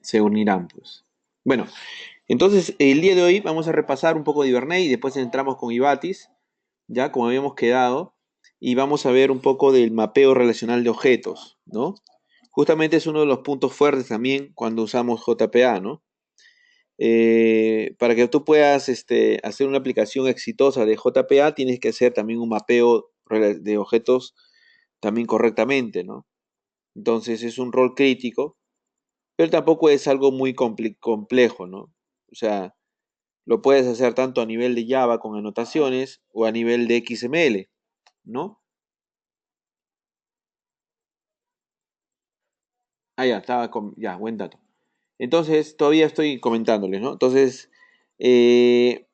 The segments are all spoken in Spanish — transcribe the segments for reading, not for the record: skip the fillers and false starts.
se unirán, pues. Bueno, entonces el día de hoy vamos a repasar un poco de Hibernate y después entramos con Ibatis, ya como habíamos quedado, y vamos a ver un poco del mapeo relacional de objetos, ¿no? Justamente es uno de los puntos fuertes también cuando usamos JPA, ¿no? Para que tú puedas hacer una aplicación exitosa de JPA, tienes que hacer también un mapeo de objetos también correctamente, ¿no? Entonces es un rol crítico, pero tampoco es algo muy complejo, ¿no? O sea, lo puedes hacer tanto a nivel de Java con anotaciones o a nivel de XML, ¿no? Ah, ya, ya, buen dato. Entonces, todavía estoy comentándoles, ¿no? Entonces, eh,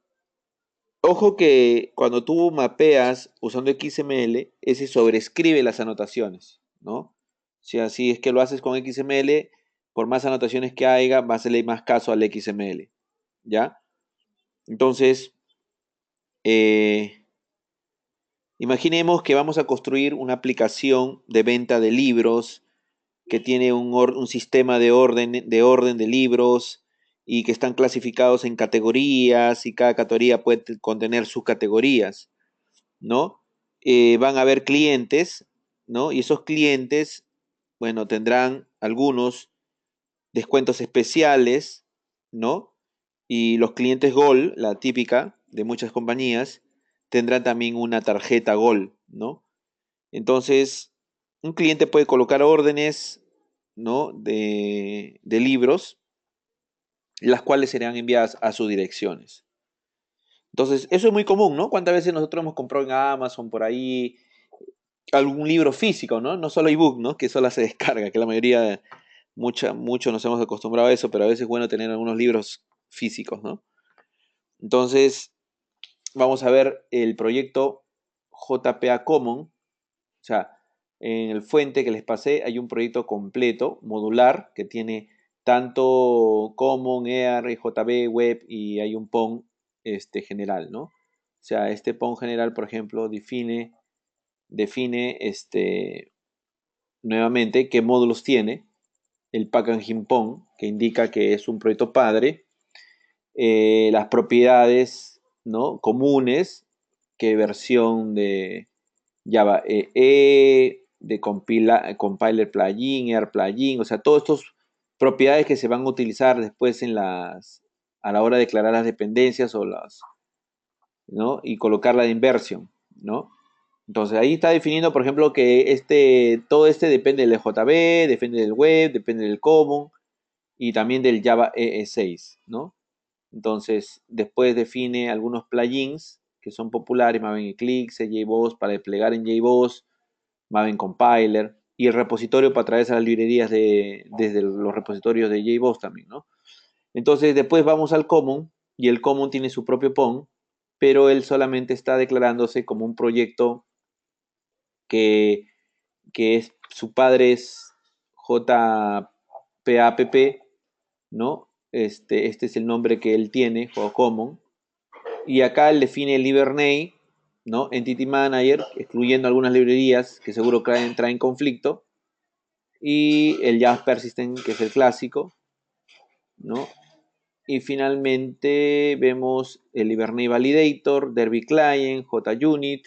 ojo que cuando tú mapeas usando XML, ese sobrescribe las anotaciones, ¿no? Si así es que lo haces con XML, por más anotaciones que haya, va a hacerle más caso al XML, ¿ya? Entonces, eh, imaginemos que vamos a construir una aplicación de venta de libros que tiene un sistema de orden de libros y que están clasificados en categorías y cada categoría puede contener subcategorías, ¿no? Van a haber clientes, ¿no? Y esos clientes, bueno, tendrán algunos descuentos especiales, ¿no? Y los clientes Gold, la típica de muchas compañías, tendrán también una tarjeta Gold, ¿no? Entonces, un cliente puede colocar órdenes, ¿no? de libros, las cuales serán enviadas a sus direcciones. Entonces, eso es muy común, ¿no? ¿Cuántas veces nosotros hemos comprado en Amazon por ahí algún libro físico, ¿no? No solo ebook, ¿no? Que solo se descarga, que la mayoría, muchos nos hemos acostumbrado a eso, pero a veces es bueno tener algunos libros físicos, ¿no? Entonces, vamos a ver el proyecto JPA Common, o sea, en el fuente que les pasé hay un proyecto completo, modular, que tiene tanto Common, EAR, JB, Web y hay un PON general, ¿no? O sea, este PON general, por ejemplo, define nuevamente qué módulos tiene, el packaging PON, que indica que es un proyecto padre, las propiedades, ¿no? Comunes, qué versión de Java de compiler plugin, Air plugin, o sea, todas estas propiedades que se van a utilizar después a la hora de declarar las dependencias ¿no? Y colocarla de inversión, ¿no? Entonces ahí está definiendo, por ejemplo, que todo depende del JB, depende del web, depende del common y también del Java EE6, ¿no? Entonces después define algunos plugins que son populares, Maven Eclipse, JBoss para desplegar en JBoss, Maven Compiler y el repositorio para traer a las librerías desde los repositorios de JBoss también, ¿no? Entonces después vamos al common y el common tiene su propio PON, pero él solamente está declarándose como un proyecto que, su padre es JPAPP, ¿no? Este es el nombre que él tiene, o common. Y acá él define el Hibernate, ¿no? Entity Manager, excluyendo algunas librerías que seguro traen conflicto. Y el Java Persistent, que es el clásico, ¿no? Y finalmente vemos el Hibernate Validator, Derby Client, JUnit,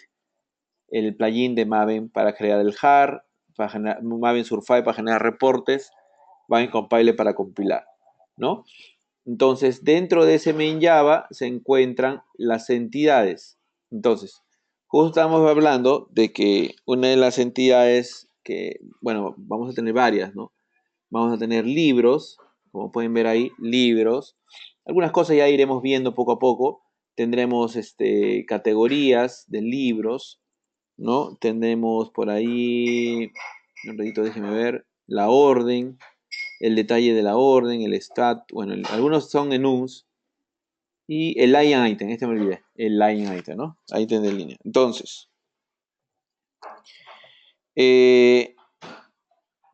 el plugin de Maven para crear el JAR, Maven Survive para generar reportes, Maven Compiler para compilar, ¿no? Entonces, dentro de ese main Java se encuentran las entidades. Entonces, justo estamos hablando de que una de las entidades que, bueno, vamos a tener varias, ¿no? Vamos a tener libros, como pueden ver ahí, libros. Algunas cosas ya iremos viendo poco a poco. Tendremos categorías de libros, ¿no? Tendremos por ahí, un ratito déjeme ver, la orden, el detalle de la orden, el stat, bueno, algunos son enums, y el line item, me olvidé, el line item, ¿no? Item de línea. Entonces, eh,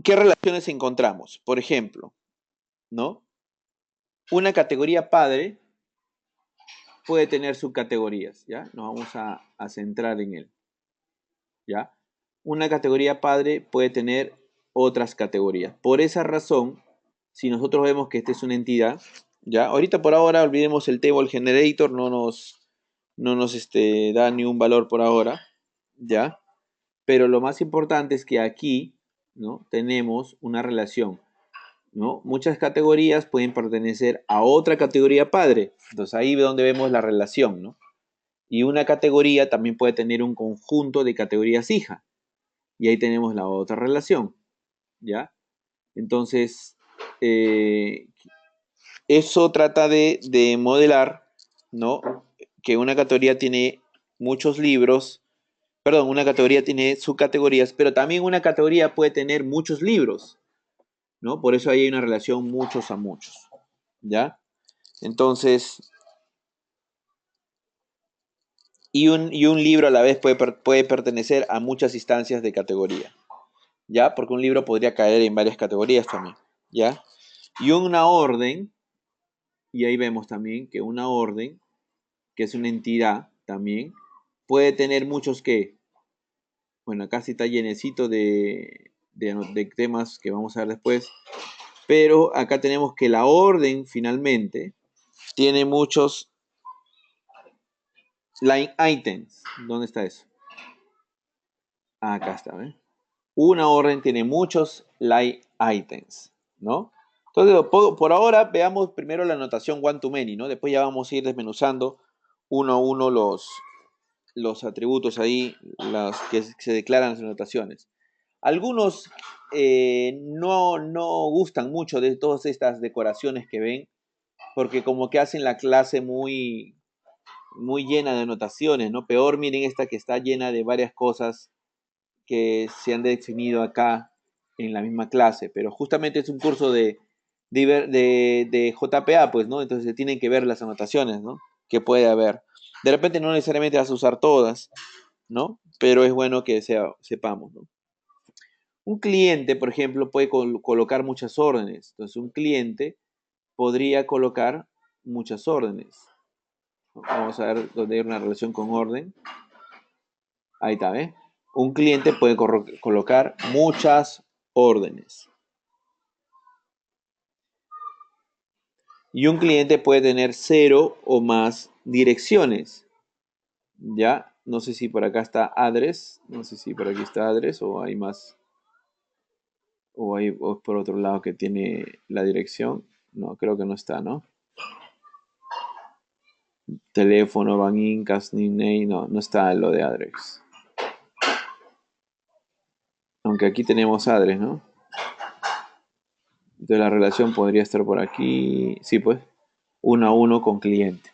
¿qué relaciones encontramos? Por ejemplo, ¿no? Una categoría padre puede tener subcategorías, ¿ya? Nos vamos a centrar en él, ¿ya? Una categoría padre puede tener otras categorías. Por esa razón, si nosotros vemos que esta es una entidad, ¿ya? Ahorita por ahora olvidemos el table generator, no nos da ni un valor por ahora, ¿ya? Pero lo más importante es que aquí, ¿no? Tenemos una relación, ¿no? Muchas categorías pueden pertenecer a otra categoría padre, entonces ahí es donde vemos la relación, ¿no? Y una categoría también puede tener un conjunto de categorías hija, y ahí tenemos la otra relación, ¿ya? Entonces, eh, eso trata de modelar, ¿no? Que una categoría tiene muchos libros, perdón, una categoría tiene subcategorías, pero también una categoría puede tener muchos libros, ¿no? Por eso ahí hay una relación muchos a muchos, ¿ya? Entonces, y un libro a la vez puede pertenecer a muchas instancias de categoría, ¿ya? Porque un libro podría caer en varias categorías también, ¿ya? Y una orden, y ahí vemos también que una orden, que es una entidad también, puede tener muchos que, bueno, acá sí está llenecito de temas que vamos a ver después, pero acá tenemos que la orden finalmente tiene muchos line items. ¿Dónde está eso? Ah, acá está, ¿ves? Una orden tiene muchos line items, ¿no? Entonces, por ahora veamos primero la notación one to many, ¿no? Después ya vamos a ir desmenuzando uno a uno los atributos ahí, las que se declaran en las notaciones. Algunos no gustan mucho de todas estas decoraciones que ven, porque como que hacen la clase muy, muy llena de notaciones, ¿no? Peor, miren esta que está llena de varias cosas que se han definido acá en la misma clase, pero justamente es un curso de JPA, pues, ¿no? Entonces se tienen que ver las anotaciones, ¿no? Que puede haber. De repente no necesariamente vas a usar todas, ¿no? Pero es bueno que sepamos, ¿no? Un cliente, por ejemplo, puede colocar muchas órdenes. Entonces, un cliente podría colocar muchas órdenes. Vamos a ver dónde hay una relación con orden. Ahí está, ¿eh? Un cliente puede colocar muchas órdenes. Y un cliente puede tener 0 o más direcciones. ¿Ya? No sé si por acá está address. No sé si por aquí está address o hay más. O por otro lado que tiene la dirección. No, creo que no está, ¿no? Teléfono, banking, name, no está lo de address. Aunque aquí tenemos address, ¿no? Entonces la relación podría estar por aquí. Sí, pues. 1 a 1 con cliente.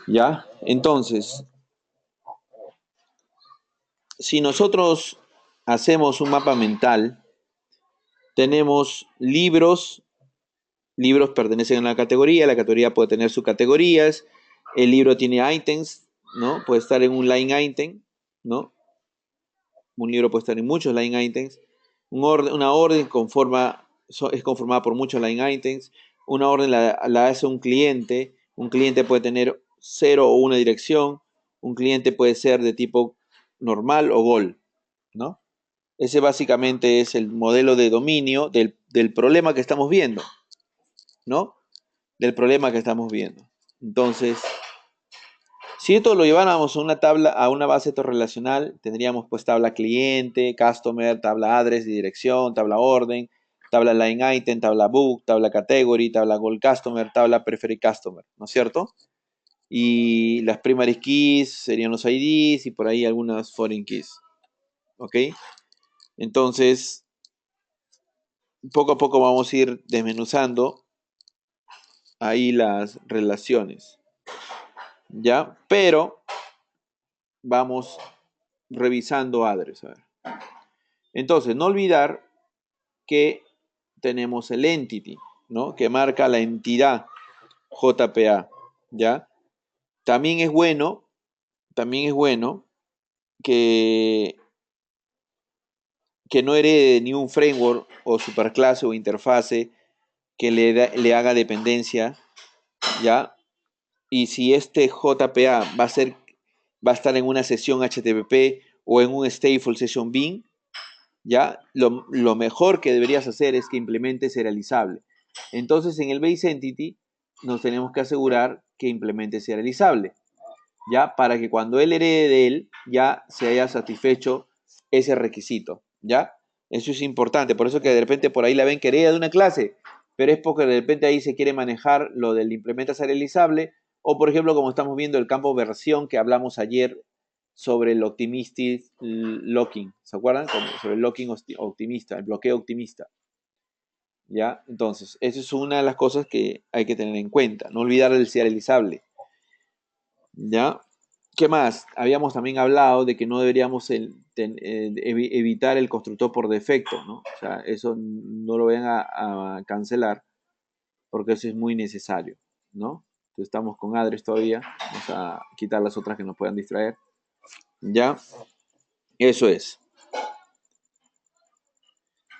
¿Ya? Entonces, si nosotros hacemos un mapa mental, tenemos libros. Libros pertenecen a una categoría, la categoría puede tener subcategorías, el libro tiene items, ¿no? Puede estar en un line item, ¿no? Un libro puede estar en muchos line items. Una orden es conformada por muchos line items. Una orden la hace un cliente. Un cliente puede tener 0 o una dirección. Un cliente puede ser de tipo normal o goal, ¿no? Ese básicamente es el modelo de dominio del problema que estamos viendo, ¿no? Del problema que estamos viendo. Entonces, si esto lo lleváramos a una tabla, a una base relacional, tendríamos pues tabla cliente, customer, tabla address y dirección, tabla orden, tabla line item, tabla book, tabla category, tabla goal customer, tabla preferred customer, ¿no es cierto? Y las primary keys serían los IDs y por ahí algunas foreign keys, ¿ok? Entonces, poco a poco vamos a ir desmenuzando ahí las relaciones, ¿ya? Pero vamos revisando address. A ver. Entonces, no olvidar que tenemos el entity, ¿no? Que marca la entidad JPA, ¿ya? También es bueno, también es bueno que, que no herede ni un framework o superclase o interfase que le haga dependencia, ¿ya? Y si este JPA va a estar en una sesión HTTP o en un stateful session bin, ¿ya? Lo mejor que deberías hacer es que implementes serializable. Entonces, en el base entity nos tenemos que asegurar que implemente serializable, ¿ya? Para que cuando él herede de él, ya se haya satisfecho ese requisito, ¿ya? Eso es importante, por eso que de repente por ahí la ven que hereda de una clase, pero es porque de repente ahí se quiere manejar lo del implementa serializable, o por ejemplo, como estamos viendo el campo versión que hablamos ayer sobre el optimistic locking, ¿se acuerdan? Sobre el locking optimista, el bloqueo optimista, ¿ya? Entonces, esa es una de las cosas que hay que tener en cuenta, no olvidar el serializable, ¿ya? ¿Qué más? Habíamos también hablado de que no deberíamos evitar el constructor por defecto, ¿no? O sea, eso no lo vayan a cancelar porque eso es muy necesario, ¿no? Entonces estamos con Adres todavía, vamos a quitar las otras que nos puedan distraer, ¿ya? Eso es.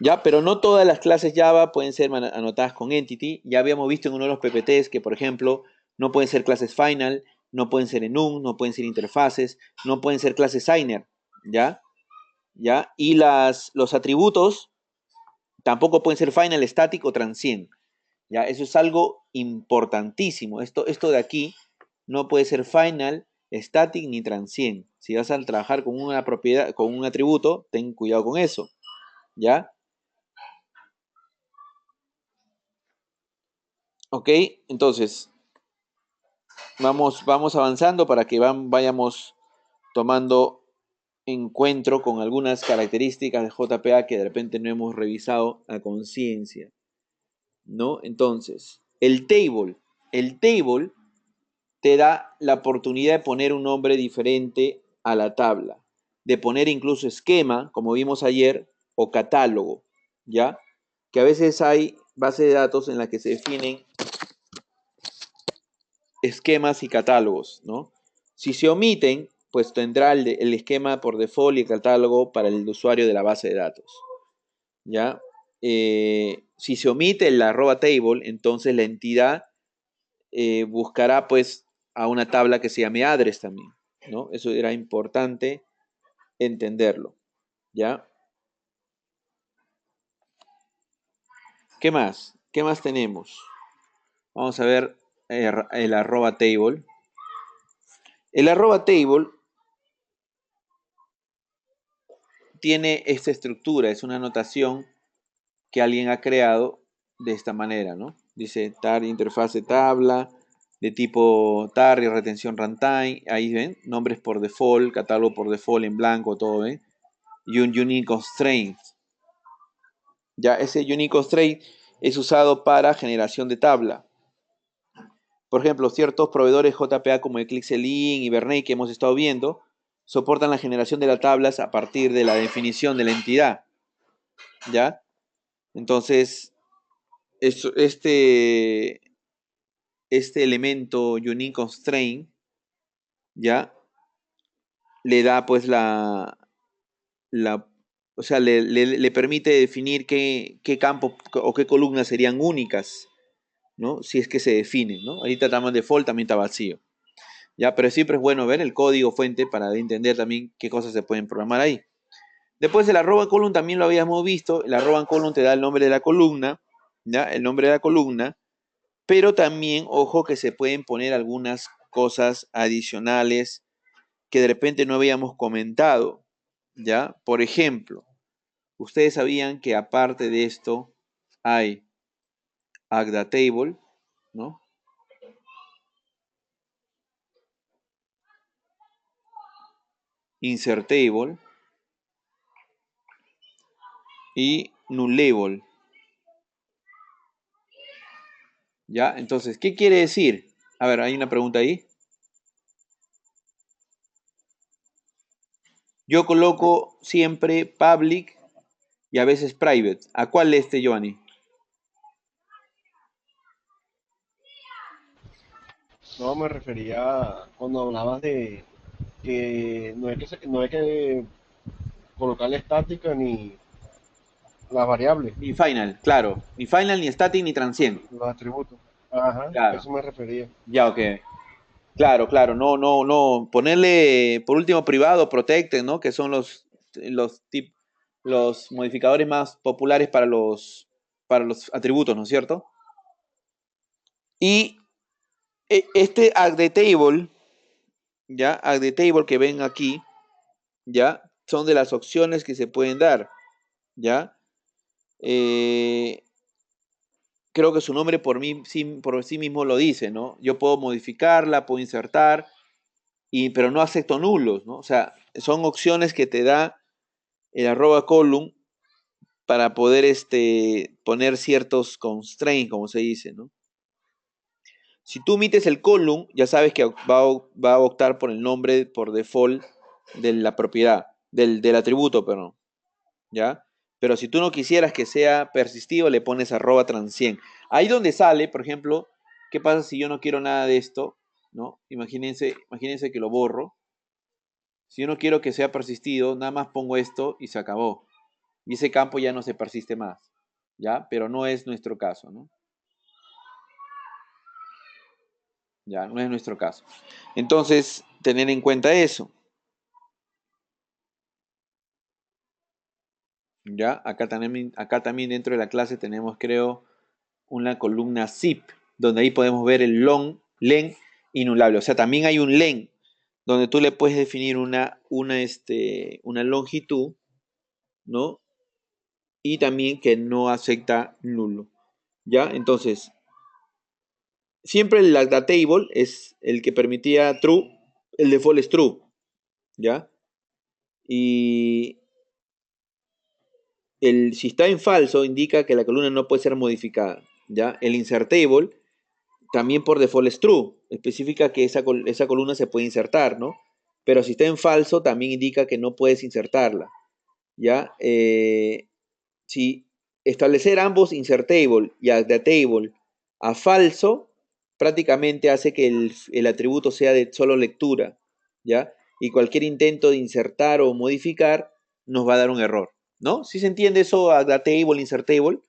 Ya, pero no todas las clases Java pueden ser anotadas con entity. Ya habíamos visto en uno de los PPTs que, por ejemplo, no pueden ser clases final, no pueden ser enum, no pueden ser interfaces, no pueden ser clases signer, ¿ya? ¿Ya? Y los atributos tampoco pueden ser final, static o transient, ¿ya? Eso es algo importantísimo. Esto de aquí no puede ser final, static ni transient. Si vas a trabajar con una propiedad, con un atributo, ten cuidado con eso, ¿ya? Ok, entonces vamos avanzando para que vayamos tomando encuentro con algunas características de JPA que de repente no hemos revisado a conciencia, ¿no? Entonces, el table te da la oportunidad de poner un nombre diferente a la tabla, de poner incluso esquema, como vimos ayer, o catálogo, ¿ya? Que a veces hay bases de datos en las que se definen esquemas y catálogos, ¿no? Si se omiten, pues tendrá el esquema por default y el catálogo para el usuario de la base de datos, ¿ya? Si se omite el arroba table, entonces la entidad buscará pues a una tabla que se llame address también, ¿no? Eso era importante entenderlo, ¿ya? ¿Qué más? ¿Qué más tenemos? Vamos a ver el arroba table. El arroba table tiene esta estructura, es una notación que alguien ha creado de esta manera, ¿no? Dice tar interfase tabla, de tipo tar y retención runtime, ahí ven, nombres por default, catálogo por default en blanco, todo, ¿ven? Y un unique constraint. Ya ese unique constraint es usado para generación de tabla. Por ejemplo, ciertos proveedores JPA como Eclipse Link y Hibernate que hemos estado viendo soportan la generación de las tablas a partir de la definición de la entidad, ¿ya? Entonces, este elemento unique constraint, ¿ya? Le da pues o sea, le permite definir qué campo o qué columnas serían únicas, ¿no? Si es que se define, ¿no? Ahorita estamos default, también está vacío, ¿ya? Pero siempre es bueno ver el código fuente para entender también qué cosas se pueden programar ahí. Después el arroba column también lo habíamos visto, el arroba column te da el nombre de la columna, ¿ya? El nombre de la columna, pero también, ojo, que se pueden poner algunas cosas adicionales que de repente no habíamos comentado, ¿ya? Por ejemplo, ustedes sabían que aparte de esto hay Agda Table, ¿no? Insert Table y Null Label, ¿ya? Entonces, ¿qué quiere decir? A ver, hay una pregunta ahí. Yo coloco siempre public y a veces private. ¿A cuál Giovanni? No, me refería cuando hablabas de que no hay que colocarle estática ni las variables, Ni final, claro. Ni final, ni static, ni transient. los atributos. Ajá, a Claro. eso me refería. Ya, ok. Claro, claro. No, no, no. Ponerle, por último, privado, protected, ¿no? Que son los los modificadores más populares para los atributos, ¿no es cierto? Y este add the table, ya, add the table que ven aquí, ya, son de las opciones que se pueden dar, ya. Creo que su nombre por sí mismo lo dice, ¿no? Yo puedo modificarla, puedo insertar, pero no acepto nulos, ¿no? O sea, son opciones que te da el @column para poder poner ciertos constraints, como se dice, ¿no? Si tú omites el column, ya sabes que va a optar por el nombre por default de la propiedad, del atributo, perdón, ¿ya? Pero si tú no quisieras que sea persistido, le pones @transient. Ahí donde sale, por ejemplo, ¿qué pasa si yo no quiero nada de esto? ¿No? Imagínense que lo borro. Si yo no quiero que sea persistido, nada más pongo esto y se acabó. Y ese campo ya no se persiste más, ¿ya? Pero no es nuestro caso, ¿no? Ya, no es nuestro caso. Entonces, tener en cuenta eso. Ya, acá también dentro de la clase tenemos, creo, una columna zip, donde ahí podemos ver el long, len innullable. O sea, también hay un len, donde tú le puedes definir una longitud, ¿no? Y también que no acepta nulo. ¿Ya? Entonces, siempre el data table es el que permitía true, el default es true, ¿ya? Y si está en falso, indica que la columna no puede ser modificada, ¿ya? El insert table también por default es true, especifica que esa columna se puede insertar, ¿no? Pero si está en falso, también indica que no puedes insertarla, ¿ya? Si establecer ambos insert table y add table a falso, prácticamente hace que el atributo sea de solo lectura, ¿ya? Y cualquier intento de insertar o modificar nos va a dar un error, ¿no? ¿Sí se entiende eso, add table, insert table?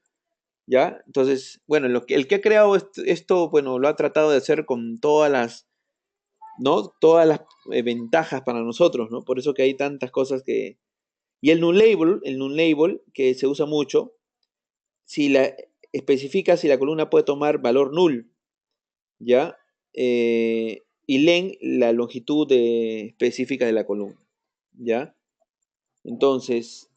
¿Ya? Entonces, bueno, el que ha creado esto, bueno, lo ha tratado de hacer con todas las, ¿no? Todas las ventajas para nosotros, ¿no? Por eso que hay tantas cosas que... Y el null label, que se usa mucho, si la especifica si la columna puede tomar valor null, ¿ya? Y len la longitud específica de la columna, ¿ya? Entonces,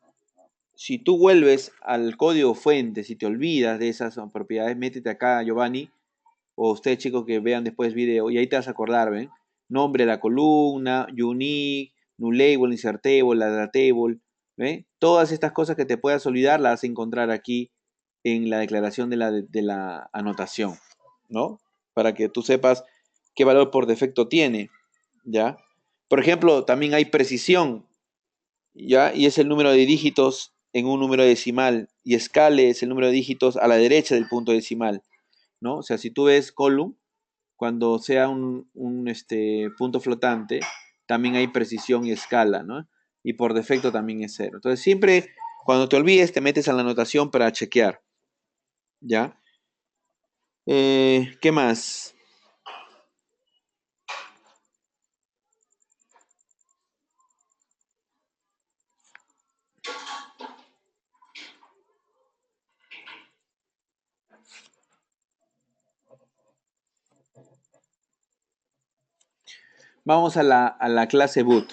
si tú vuelves al código fuente, si te olvidas de esas propiedades, métete acá, Giovanni, o ustedes chicos que vean después video, y ahí te vas a acordar, ¿ven? Nombre de la columna, unique, null label, insert table, data table, ¿ven? Todas estas cosas que te puedas olvidar las vas a encontrar aquí en la declaración de la anotación, ¿no? Para que tú sepas qué valor por defecto tiene, ¿ya? Por ejemplo, también hay precisión, ¿ya? Y es el número de dígitos en un número decimal, y escale es el número de dígitos a la derecha del punto decimal, ¿no? O sea, si tú ves column, cuando sea un punto flotante, también hay precisión y escala, ¿no? Y por defecto también es cero. Entonces, siempre cuando te olvides, te metes a la anotación para chequear, ¿ya? ¿Qué más? Vamos a la clase boot.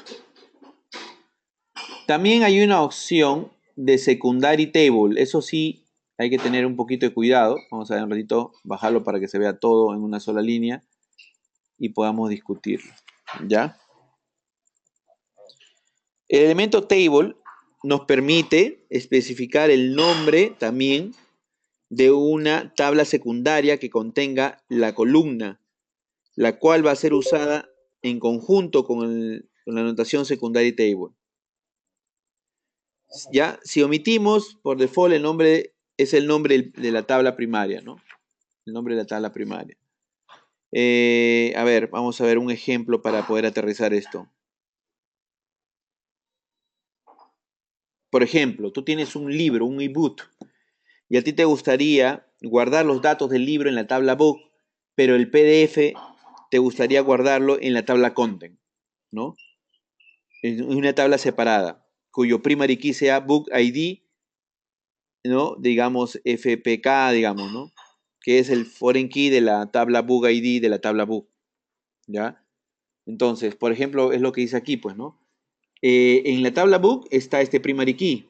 También hay una opción de secondary table. Eso sí, hay que tener un poquito de cuidado. Vamos a ver un ratito, bajarlo para que se vea todo en una sola línea y podamos discutirlo, ¿ya? El elemento table nos permite especificar el nombre también de una tabla secundaria que contenga la columna, la cual va a ser usada en conjunto con la notación secondary table. Ya, si omitimos, por default el nombre es el nombre de la tabla primaria, ¿no? El nombre de la tabla primaria. A ver, vamos a ver un ejemplo para poder aterrizar esto. Por ejemplo, tú tienes un libro, un ebook, y a ti te gustaría guardar los datos del libro en la tabla book, pero el PDF te gustaría guardarlo en la tabla content, ¿no? Es una tabla separada. cuyo primary key sea book ID, ¿no? Digamos FPK, digamos, ¿no? Que es el foreign key de la tabla book ID de la tabla book, ¿ya? Entonces, por ejemplo, es lo que dice aquí, pues, ¿no? En la tabla book está este primary key.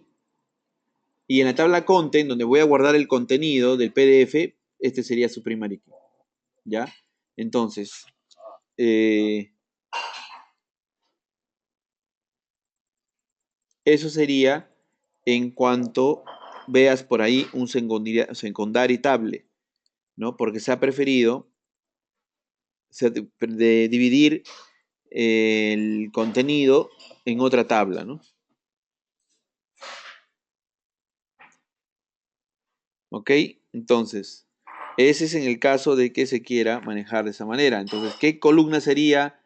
Y en la tabla content, donde voy a guardar el contenido del PDF, este sería su primary key, ¿ya? Entonces, eso sería en cuanto veas por ahí un secondary table, ¿no? Porque se ha preferido de dividir el contenido en otra tabla, ¿no? ¿Ok? Entonces, ese es en el caso de que se quiera manejar de esa manera. Entonces, ¿qué columna sería,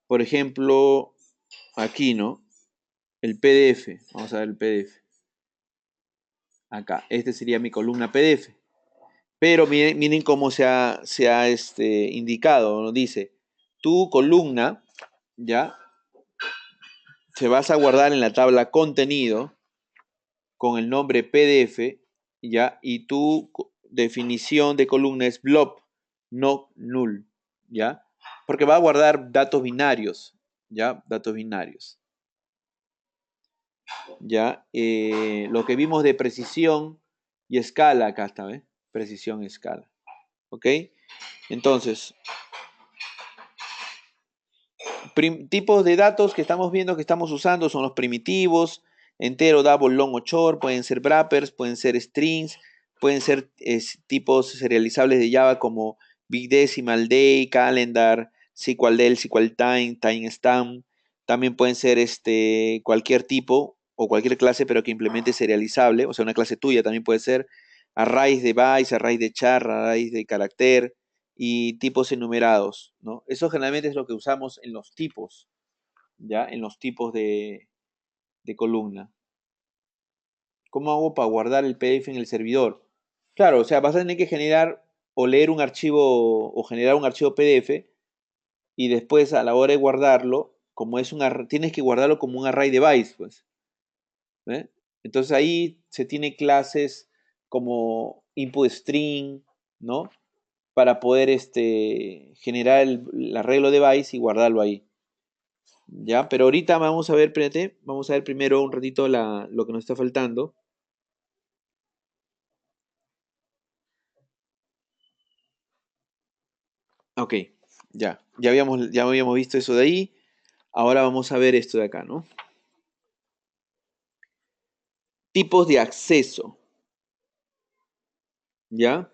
por ejemplo, aquí, ¿no? El PDF. Vamos a ver el PDF. Acá. Este sería mi columna PDF. Pero miren cómo se ha indicado, ¿no? Dice, tu columna, ¿ya? Se vas a guardar en la tabla contenido con el nombre PDF, ¿ya? Y tu definición de columna es blob, no null, ¿ya? Porque va a guardar datos binarios, ¿ya? Datos binarios, ¿ya? Lo que vimos de precisión y escala, acá está, ¿ves? Precisión y escala, ¿ok? Entonces, tipos de datos que estamos viendo que estamos usando son los primitivos, entero, double, long o short, pueden ser wrappers, pueden ser strings, pueden ser tipos serializables de Java como big decimal, day, calendar, SQL SQL time, timestamp. También pueden ser cualquier tipo o cualquier clase, pero que implemente serializable, o sea, una clase tuya también puede ser arrays de bytes, arrays de char, arrays de carácter y tipos enumerados, ¿no? Eso generalmente es lo que usamos en los tipos, ¿ya? En los tipos de columna. ¿Cómo hago para guardar el PDF en el servidor? Claro, o sea, vas a tener que generar o leer un archivo o generar un archivo PDF y después a la hora de guardarlo, como es tienes que guardarlo como un array de bytes, pues. ¿Eh? Entonces ahí se tiene clases como input string, ¿no? Para poder generar el arreglo de bytes y guardarlo ahí. ¿Ya? Pero ahorita vamos a ver, espérate, vamos a ver primero un ratito lo que nos está faltando. Ok, ya habíamos visto eso de ahí. Ahora vamos a ver esto de acá, ¿no? Tipos de acceso. ¿Ya?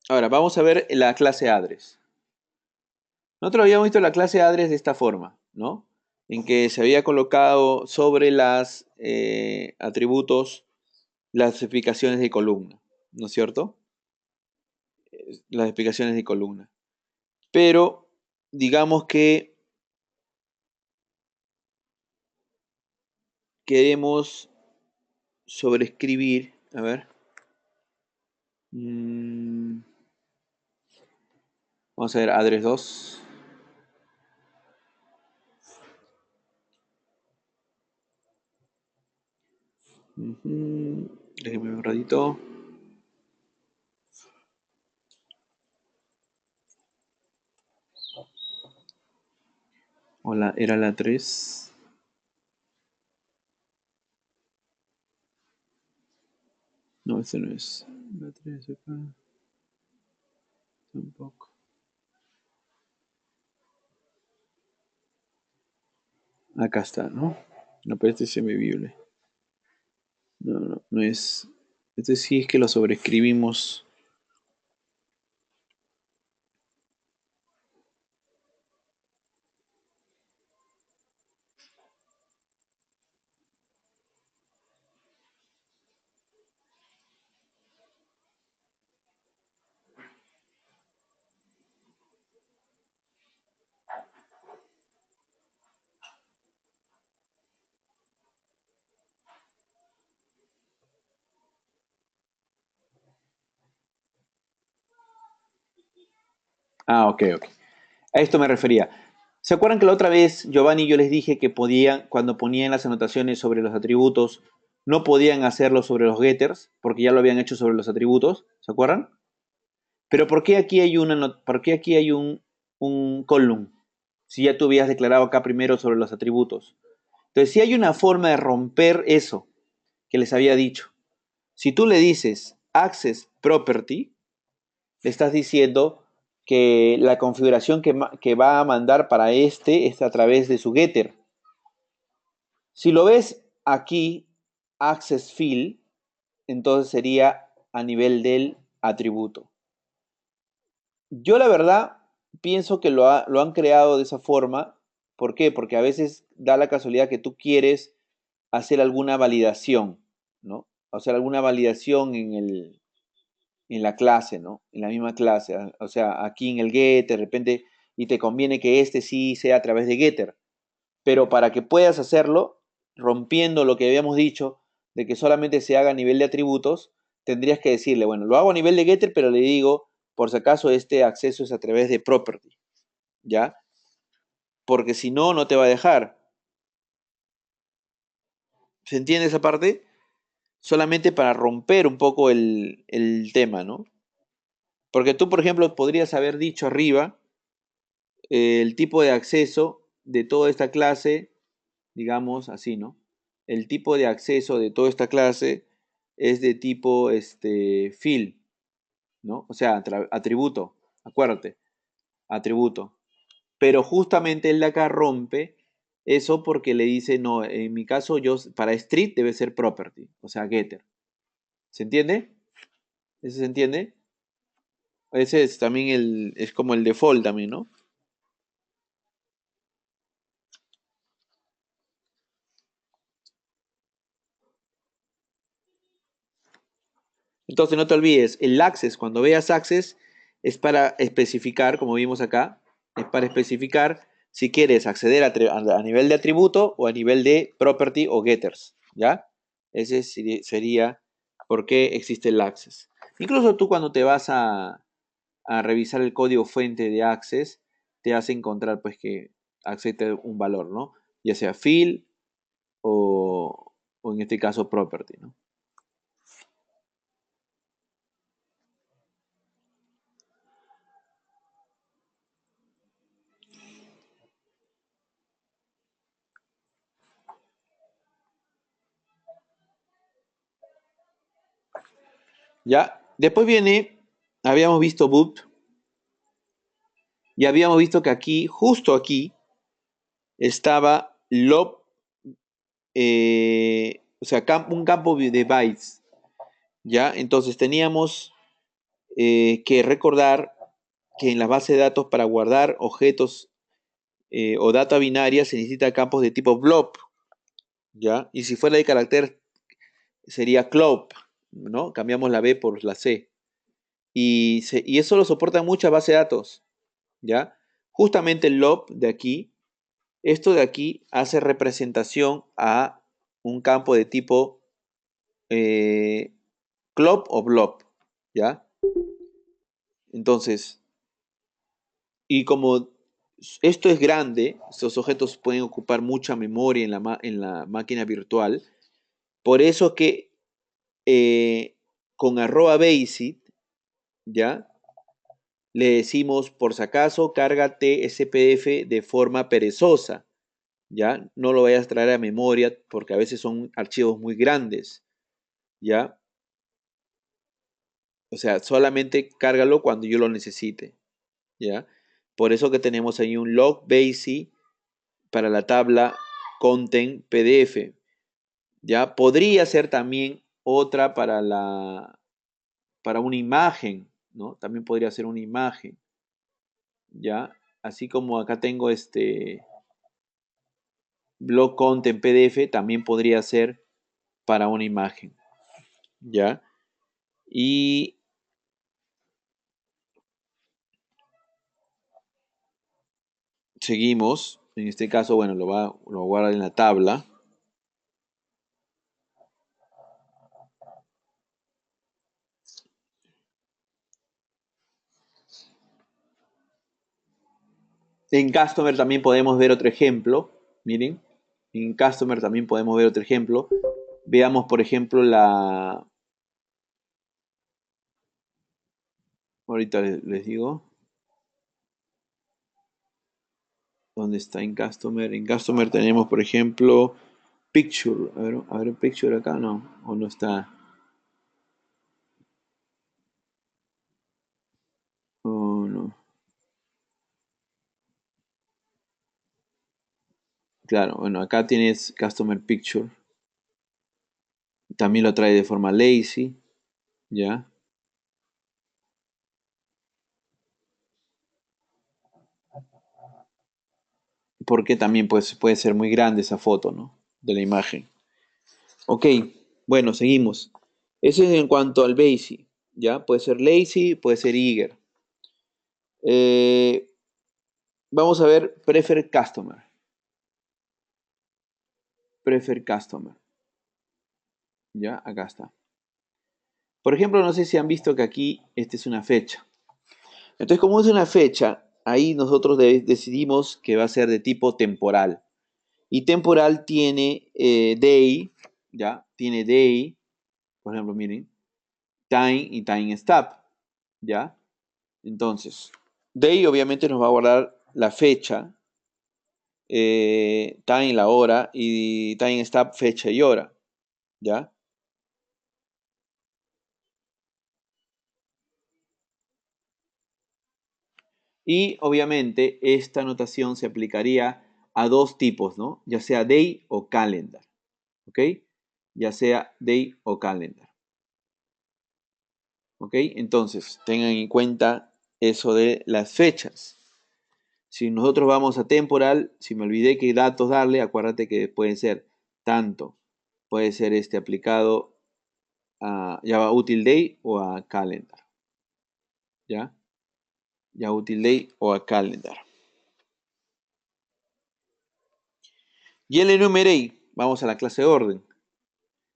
Ahora, vamos a ver la clase address. Nosotros habíamos visto la clase address de esta forma, ¿no? En que se había colocado sobre las atributos las explicaciones de columna, ¿no es cierto? Las explicaciones de columna. Pero digamos que queremos sobreescribir, a ver, vamos a ver address 2. Déjenme un ratito. Hola, era la 3. No, ese no es. La 3 acá. Tampoco. Acá está, ¿no? No, pero este es semivible. No, no, no es. Este sí es que lo sobreescribimos. Ah, ok, ok. A esto me refería. ¿Se acuerdan que la otra vez, Giovanni, yo les dije que podían, cuando ponían las anotaciones sobre los atributos, no podían hacerlo sobre los getters, porque ya lo habían hecho sobre los atributos? ¿Se acuerdan? Pero ¿por qué aquí hay por qué aquí hay un column? Si ya tú habías declarado acá primero sobre los atributos. Entonces, si hay una forma de romper eso que les había dicho. Si tú le dices access property, le estás diciendo que la configuración que va a mandar para este es a través de su getter. Si lo ves aquí, access field, entonces sería a nivel del atributo. Yo la verdad pienso que lo han creado de esa forma. ¿Por qué? Porque a veces da la casualidad que tú quieres hacer alguna validación, ¿no? Hacer alguna validación en la clase, ¿no? En la misma clase. O sea, aquí en el getter, de repente, y te conviene que este sí sea a través de getter. Pero para que puedas hacerlo, rompiendo lo que habíamos dicho, de que solamente se haga a nivel de atributos, tendrías que decirle, bueno, lo hago a nivel de getter, pero le digo, por si acaso, este acceso es a través de property, ¿ya? Porque si no, no te va a dejar. ¿Se entiende esa parte? Solamente para romper un poco el tema, ¿no? Porque tú, por ejemplo, podrías haber dicho arriba el tipo de acceso de toda esta clase, digamos así, ¿no? El tipo de acceso de toda esta clase es de tipo field, ¿no? O sea, atributo, acuérdate, atributo. Pero justamente él de acá rompe eso porque le dice, no, en mi caso yo para street debe ser property, o sea, getter. ¿Se entiende? ¿Ese se entiende? Ese es también es como el default también, ¿no? Entonces no te olvides, el access, cuando veas access, es para especificar, como vimos acá, es para especificar si quieres acceder a nivel de atributo o a nivel de property o getters, ¿ya? Ese sería por qué existe el access. Incluso tú cuando te vas a revisar el código fuente de access, te hace encontrar pues que acepte un valor, ¿no? Ya sea field o en este caso property, ¿no? Ya, después viene, habíamos visto boot y habíamos visto que aquí, justo aquí, estaba lob, o sea, un campo de bytes, ¿ya? Entonces teníamos que recordar que en la base de datos para guardar objetos o data binaria se necesita campos de tipo blob, ¿ya? Y si fuera de carácter sería clop, ¿no? Cambiamos la B por la C. Y eso lo soportan muchas bases de datos, ¿ya? Justamente el lob de aquí, esto de aquí hace representación a un campo de tipo eh, clop o blob, ¿ya? Entonces, y como esto es grande, estos objetos pueden ocupar mucha memoria en la máquina virtual, por eso que con @basic, ¿ya? Le decimos, por si acaso, cárgate ese PDF de forma perezosa, ¿ya? No lo vayas a traer a memoria porque a veces son archivos muy grandes, ¿ya? O sea, solamente cárgalo cuando yo lo necesite, ¿ya? Por eso que tenemos ahí un log basic para la tabla content PDF, ¿ya? Podría ser también otra para una imagen, ¿no? También podría ser una imagen, ¿ya? Así como acá tengo blog content PDF, también podría ser para una imagen, ¿ya? Y seguimos, en este caso, bueno, lo guarda en la tabla. En Customer también podemos ver otro ejemplo. Miren, en Customer también podemos ver otro ejemplo. Veamos, por ejemplo, ahorita les digo. ¿Dónde está en Customer? En Customer tenemos, por ejemplo, Picture. A ver, Picture acá, no. O no está. Oh, no. Claro, bueno, acá tienes Customer Picture. También lo trae de forma lazy. ¿Ya? Porque también pues, puede ser muy grande esa foto, ¿no? De la imagen. Ok, bueno, seguimos. Eso es en cuanto al Basic, ¿ya? Puede ser lazy, puede ser eager. Eh, vamos a ver Prefer Customer. Prefer Customer. ¿Ya? Acá está. Por ejemplo, no sé si han visto que aquí esta es una fecha. Entonces, como es una fecha, ahí nosotros decidimos que va a ser de tipo temporal. Y temporal tiene day, ¿ya? Tiene day, por ejemplo, miren, time y time stop, ¿ya? Entonces, day obviamente nos va a guardar la fecha, time la hora y time stop fecha y hora, ¿ya? Y obviamente esta notación se aplicaría a dos tipos, ¿no? Ya sea day o calendar, ¿ok? Ya sea day o calendar, ¿ok? Entonces, tengan en cuenta eso de las fechas. Si nosotros vamos a temporal, si me olvidé qué datos darle, acuérdate que pueden ser tanto, puede ser este aplicado a Java Util Day o a Calendar, ¿ya? Java Util Day o a Calendar. Y el enumerate, vamos a la clase de orden.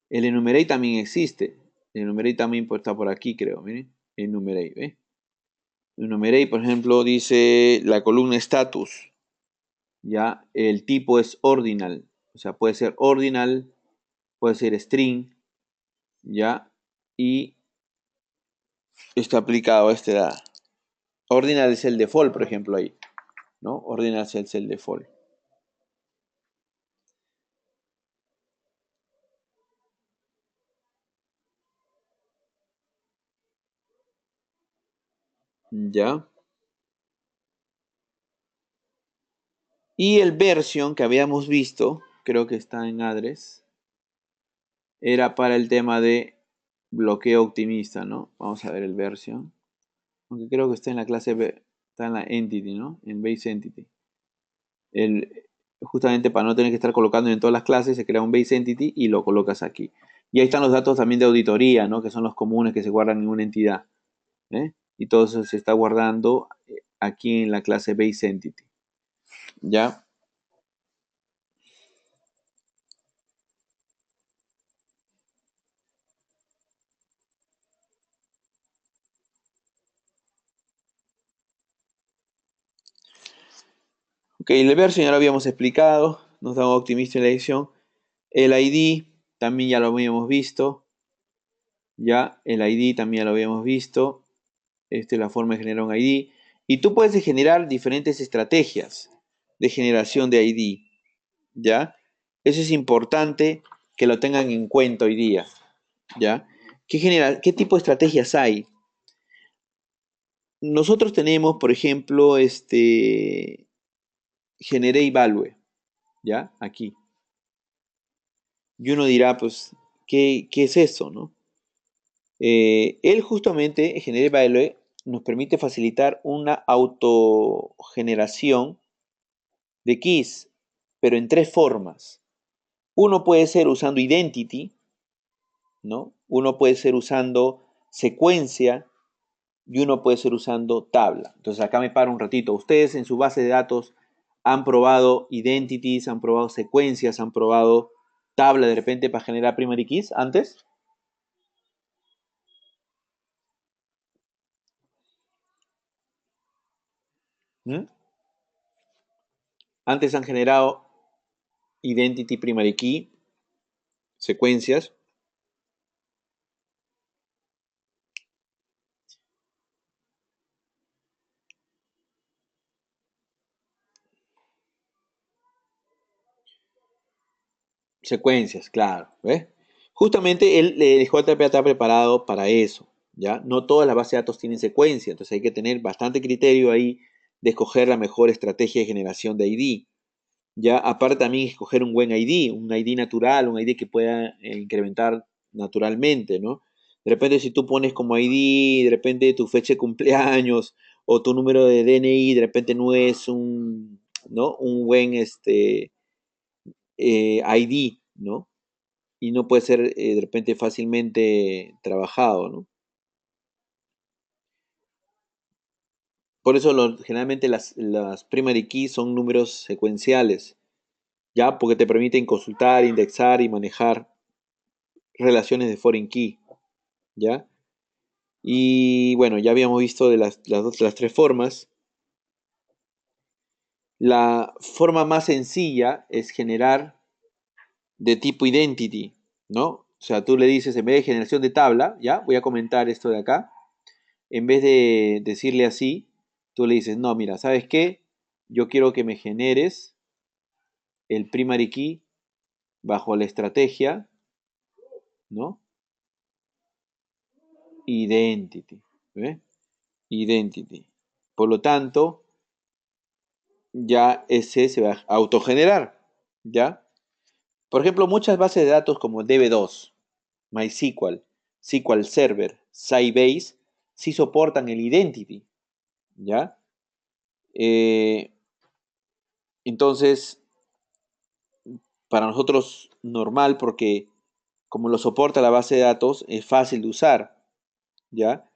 El enumerate también existe. El enumerate también está por aquí, creo. Miren, enumerate, ¿ve? Enumerate, por ejemplo, dice la columna status. Ya, el tipo es ordinal. O sea, puede ser ordinal, puede ser string, ya, y está aplicado este da. Ordinal es el default, por ejemplo, ahí, ¿no? Ordinal es el default. Ya. Y el version que habíamos visto, creo que está en address, era para el tema de bloqueo optimista, ¿no? Vamos a ver el version. Aunque creo que está en la clase B, está en la entity, ¿no? En base entity. Justamente para no tener que estar colocando en todas las clases, se crea un base entity y lo colocas aquí. Y ahí están los datos también de auditoría, ¿no? Que son los comunes que se guardan en una entidad. ¿Eh? Y todo eso se está guardando aquí en la clase base entity. ¿Ya? Ok, el version ya lo habíamos explicado, nos da un optimista en la edición. El ID también ya lo habíamos visto. Ya, el ID también ya lo habíamos visto. Esta es la forma de generar un ID. Y tú puedes generar diferentes estrategias de generación de ID. ¿Ya? Eso es importante que lo tengan en cuenta hoy día. ¿Ya? ¿Qué tipo de estrategias hay? Nosotros tenemos, por ejemplo, generé value, ¿ya? Aquí. Y uno dirá, pues, ¿qué es eso, no? Él justamente, generé value, nos permite facilitar una autogeneración de keys, pero en tres formas. Uno puede ser usando identity, ¿no? Uno puede ser usando secuencia y uno puede ser usando tabla. Entonces acá me paro un ratito. Ustedes en su base de datos han probado identities, han probado secuencias, han probado tabla de repente para generar primary keys antes. ¿Mm? Antes han generado identity primary key, secuencias. Secuencias, claro, ¿ves? Justamente el JP está preparado para eso, ¿ya? No todas las bases de datos tienen secuencia, entonces hay que tener bastante criterio ahí de escoger la mejor estrategia de generación de ID. Ya, aparte también escoger un buen ID, un ID natural, un ID que pueda incrementar naturalmente, ¿no? De repente si tú pones como ID, de repente tu fecha de cumpleaños o tu número de DNI, de repente no es un, ¿no? Un buen ID, ¿no? Y no puede ser de repente fácilmente trabajado, ¿no? Por eso generalmente las primary keys son números secuenciales, ¿ya? Porque te permiten consultar, indexar y manejar relaciones de foreign key, ¿ya? Y bueno, ya habíamos visto de las tres formas. La forma más sencilla es generar de tipo identity, ¿no? O sea, tú le dices, en vez de generación de tabla, ¿ya? Voy a comentar esto de acá. En vez de decirle así, tú le dices, no, mira, ¿sabes qué? Yo quiero que me generes el primary key bajo la estrategia, ¿no? Identity, ¿ves? Identity. Por lo tanto, ya ese se va a autogenerar, ¿ya? Por ejemplo, muchas bases de datos como DB2, MySQL, SQL Server, Sybase, sí soportan el identity, ¿ya? Eh, entonces, para nosotros normal porque como lo soporta la base de datos, es fácil de usar, ¿ya?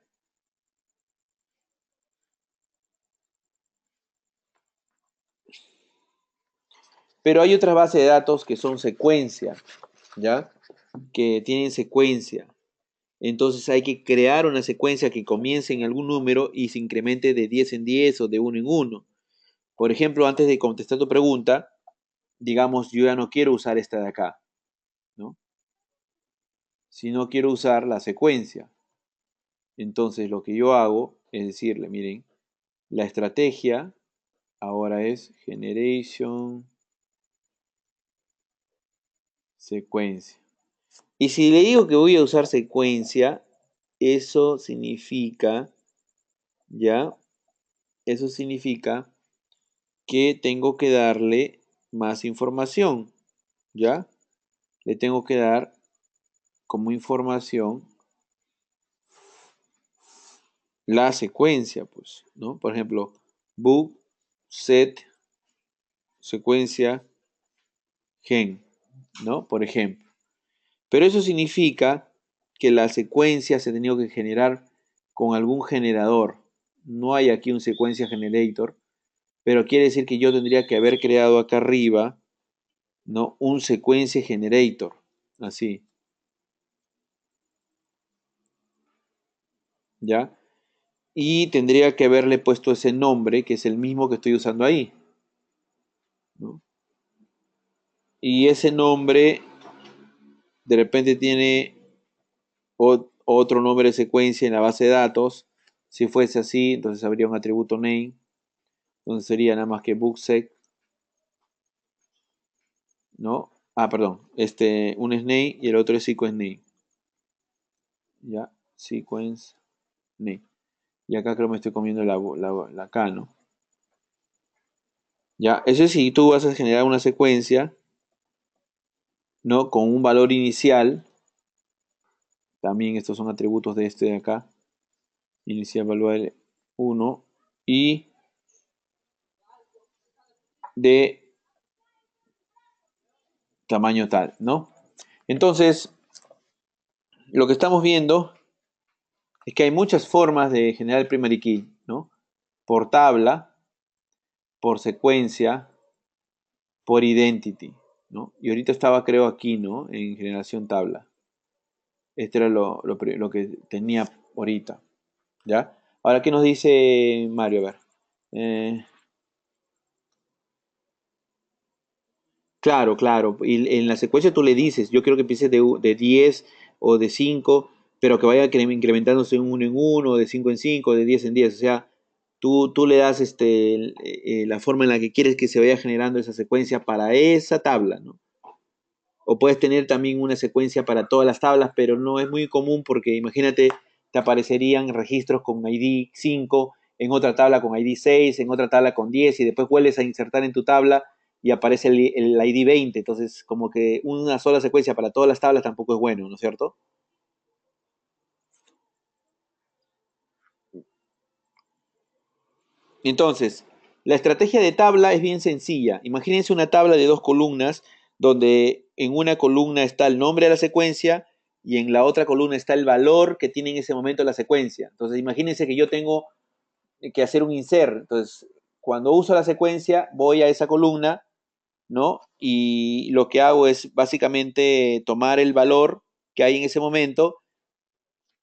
Pero hay otras bases de datos que son secuencia, ¿ya? Que tienen secuencia. Entonces hay que crear una secuencia que comience en algún número y se incremente de 10 en 10 o de uno en uno. Por ejemplo, antes de contestar tu pregunta, digamos, yo ya no quiero usar esta de acá, ¿no? Sino quiero usar la secuencia. Entonces lo que yo hago es decirle, miren, la estrategia ahora es generation secuencia. Y si le digo que voy a usar secuencia, eso significa, ¿ya? Eso significa que tengo que darle más información, ¿ya? Le tengo que dar como información la secuencia, pues, ¿no? Por ejemplo, book, set, secuencia, gen, ¿no? Por ejemplo. Pero eso significa que la secuencia se ha tenido que generar con algún generador. No hay aquí un secuencia generator, pero quiere decir que yo tendría que haber creado acá arriba, ¿no? Un secuencia generator, así, ¿ya? Y tendría que haberle puesto ese nombre, que es el mismo que estoy usando ahí, ¿no? Y ese nombre de repente tiene otro nombre de secuencia en la base de datos. Si fuese así, entonces habría un atributo name, entonces sería nada más que booksec, ¿no? Ah, perdón, un es name y el otro es sequence name, ¿ya? Sequence name. Y acá creo que me estoy comiendo la K, ¿no? Ya, ese sí, tú vas a generar una secuencia, ¿no? Con un valor inicial. También estos son atributos de este de acá. Inicial valor 1 y de tamaño tal, ¿no? Entonces, lo que estamos viendo es que hay muchas formas de generar el primary key, ¿no? Por tabla, por secuencia, por identity, ¿no? Y ahorita estaba, creo, aquí, ¿no? En generación tabla. Este era lo que tenía ahorita, ¿ya? Ahora, ¿qué nos dice Mario? A ver. Eh, Claro, claro. Y en la secuencia tú le dices, yo quiero que empiece de 10 o de 5, pero que vaya incrementándose en uno, de 5 en 5, de 10 en 10. O sea, tú le das la forma en la que quieres que se vaya generando esa secuencia para esa tabla, ¿no? O puedes tener también una secuencia para todas las tablas, pero no es muy común porque imagínate, te aparecerían registros con ID 5, en otra tabla con ID 6, en otra tabla con 10 y después vuelves a insertar en tu tabla y aparece el ID 20. Entonces, como que una sola secuencia para todas las tablas tampoco es bueno, ¿no es cierto? Entonces, la estrategia de tabla es bien sencilla. Imagínense una tabla de dos columnas donde en una columna está el nombre de la secuencia y en la otra columna está el valor que tiene en ese momento la secuencia. Entonces, imagínense que yo tengo que hacer un insert. Entonces, cuando uso la secuencia, voy a esa columna, ¿no? Y lo que hago es básicamente tomar el valor que hay en ese momento,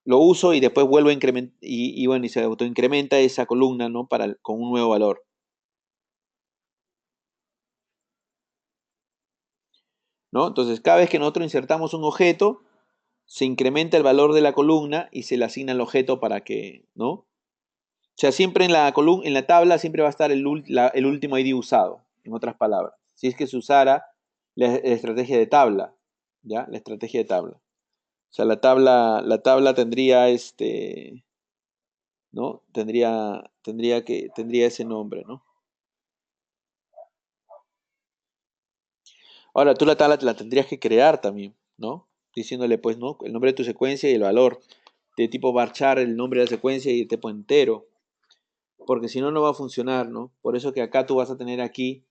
lo uso y después vuelvo a incrementar, y bueno, y se autoincrementa esa columna, ¿no? Con un nuevo valor. ¿No? Entonces, cada vez que nosotros insertamos un objeto, se incrementa el valor de la columna y se le asigna el objeto para que, ¿no? O sea, siempre en la columna, en la tabla siempre va a estar el último ID usado, en otras palabras. Si es que se usara la estrategia de tabla, ¿ya? La estrategia de tabla. O sea, la tabla tendría ¿no? Tendría ese nombre, ¿no? Ahora, tú la tabla te la tendrías que crear también, ¿no? Diciéndole, pues, ¿no? El nombre de tu secuencia y el valor. De tipo varchar el nombre de la secuencia y el tipo entero. Porque si no, no va a funcionar, ¿no? Por eso que acá tú vas a tener aquí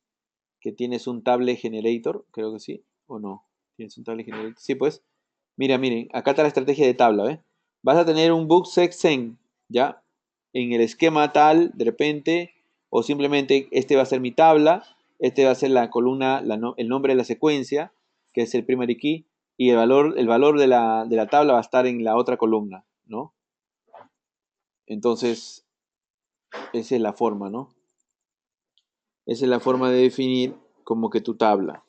que tienes un table generator, creo que sí, o no. Tienes un table generator. Sí, pues. Mira, miren, acá está la estrategia de tabla, ¿ves? Vas a tener un book section, ¿ya? En el esquema tal, de repente, o simplemente este va a ser mi tabla, este va a ser la columna, el nombre de la secuencia, que es el primary key, y el valor de la tabla va a estar en la otra columna, ¿no? Entonces, esa es la forma, ¿no? Esa es la forma de definir como que tu tabla.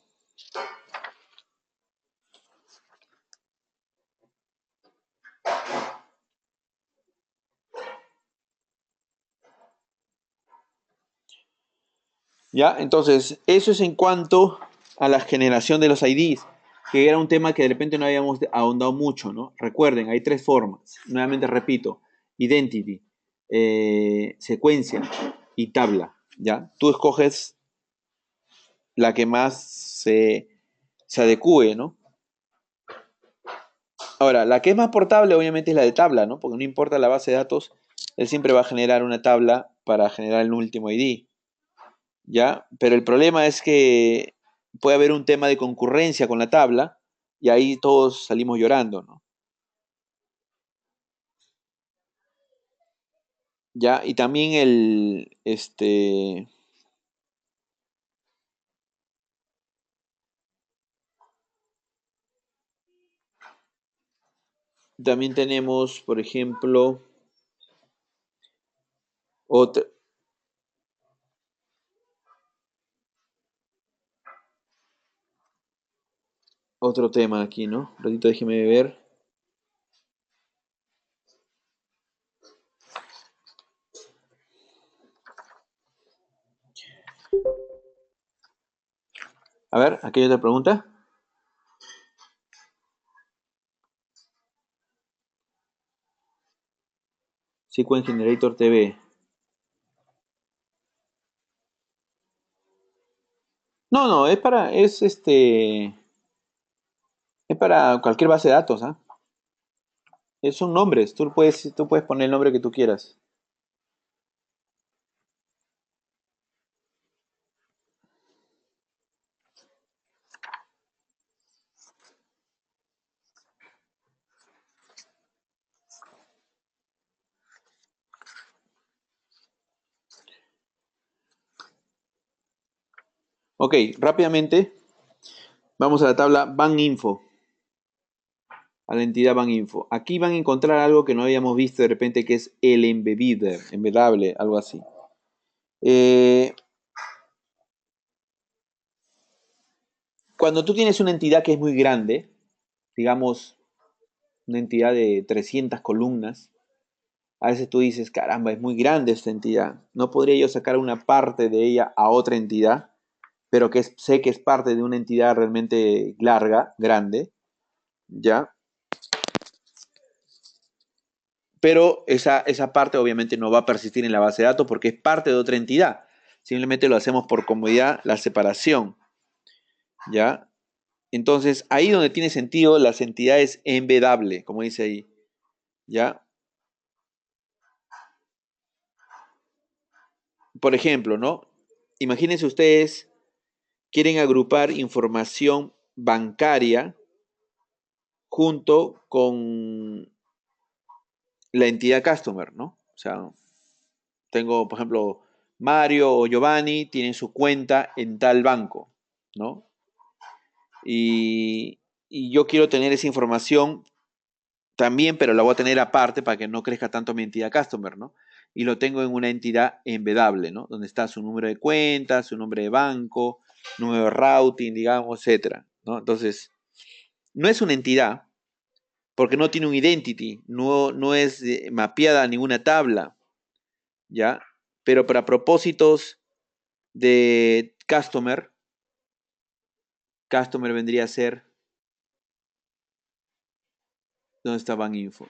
¿Ya? Entonces, eso es en cuanto a la generación de los IDs, que era un tema que de repente no habíamos ahondado mucho, ¿no? Recuerden, hay tres formas. Nuevamente repito, identity, secuencia y tabla, ¿ya? Tú escoges la que más se adecue, ¿no? Ahora, la que es más portable obviamente es la de tabla, ¿no? Porque no importa la base de datos, él siempre va a generar una tabla para generar el último ID. ¿Ya? Pero el problema es que puede haber un tema de concurrencia con la tabla y ahí todos salimos llorando, ¿no? ¿Ya? Y también también tenemos, por ejemplo, otro, otro tema aquí, ¿no? Un ratito, déjeme ver. A ver, aquí hay otra pregunta. Sequence Generator TV. No, no, es para cualquier base de datos, ¿ah? Son nombres, tú puedes poner el nombre que tú quieras. Ok, rápidamente vamos a la tabla BANinfo, a la entidad BANinfo. Aquí van a encontrar algo que no habíamos visto de repente, que es el embedable, algo así. Eh, cuando tú tienes una entidad que es muy grande, digamos, una entidad de 300 columnas, a veces tú dices, caramba, es muy grande esta entidad. ¿No podría yo sacar una parte de ella a otra entidad? Pero sé que es parte de una entidad realmente larga, grande, ¿ya? Pero esa parte obviamente no va a persistir en la base de datos porque es parte de otra entidad. Simplemente lo hacemos por comodidad, la separación, ¿ya? Entonces, ahí donde tiene sentido las entidades embedable, como dice ahí, ¿ya? Por ejemplo, ¿no? Imagínense ustedes quieren agrupar información bancaria junto con la entidad customer, ¿no? O sea, tengo, por ejemplo, Mario o Giovanni tienen su cuenta en tal banco, ¿no? Y yo quiero tener esa información también, pero la voy a tener aparte para que no crezca tanto mi entidad customer, ¿no? Y lo tengo en una entidad embedable, ¿no? Donde está su número de cuenta, su nombre de banco, número de routing, digamos, etcétera, ¿no? Entonces, no es una entidad porque no tiene un identity, no es mapeada a ninguna tabla, ¿ya? Pero para propósitos de customer vendría a ser, ¿dónde está Info?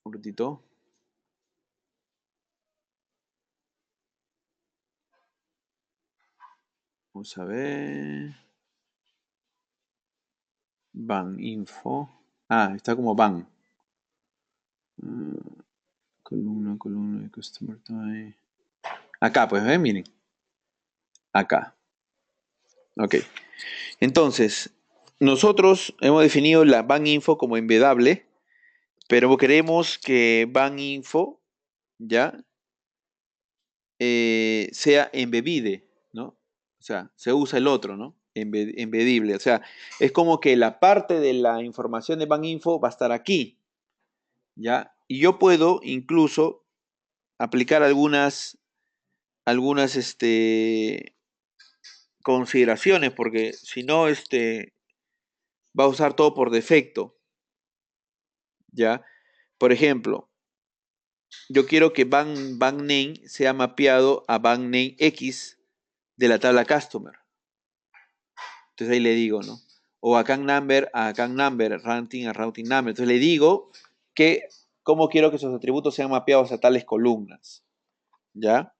Un ratito. Vamos a ver. Info. Ah, está como columna de customer type. Acá, pues, miren. Acá. Ok. Entonces, nosotros hemos definido la Info como embedable, pero queremos que Info, ¿ya? Sea embebide, ¿no? O sea, se usa el otro, ¿no? Embedible. O sea, es como que la parte de la información de Info va a estar aquí, ¿ya? Y yo puedo incluso aplicar algunas consideraciones, porque si no, va a usar todo por defecto, ¿ya? Por ejemplo, yo quiero que bank name sea mapeado a bank name X de la tabla customer. Entonces ahí le digo, ¿no? O account number a account number, routing a routing number. Entonces le digo que cómo quiero que esos atributos sean mapeados a tales columnas, ¿ya?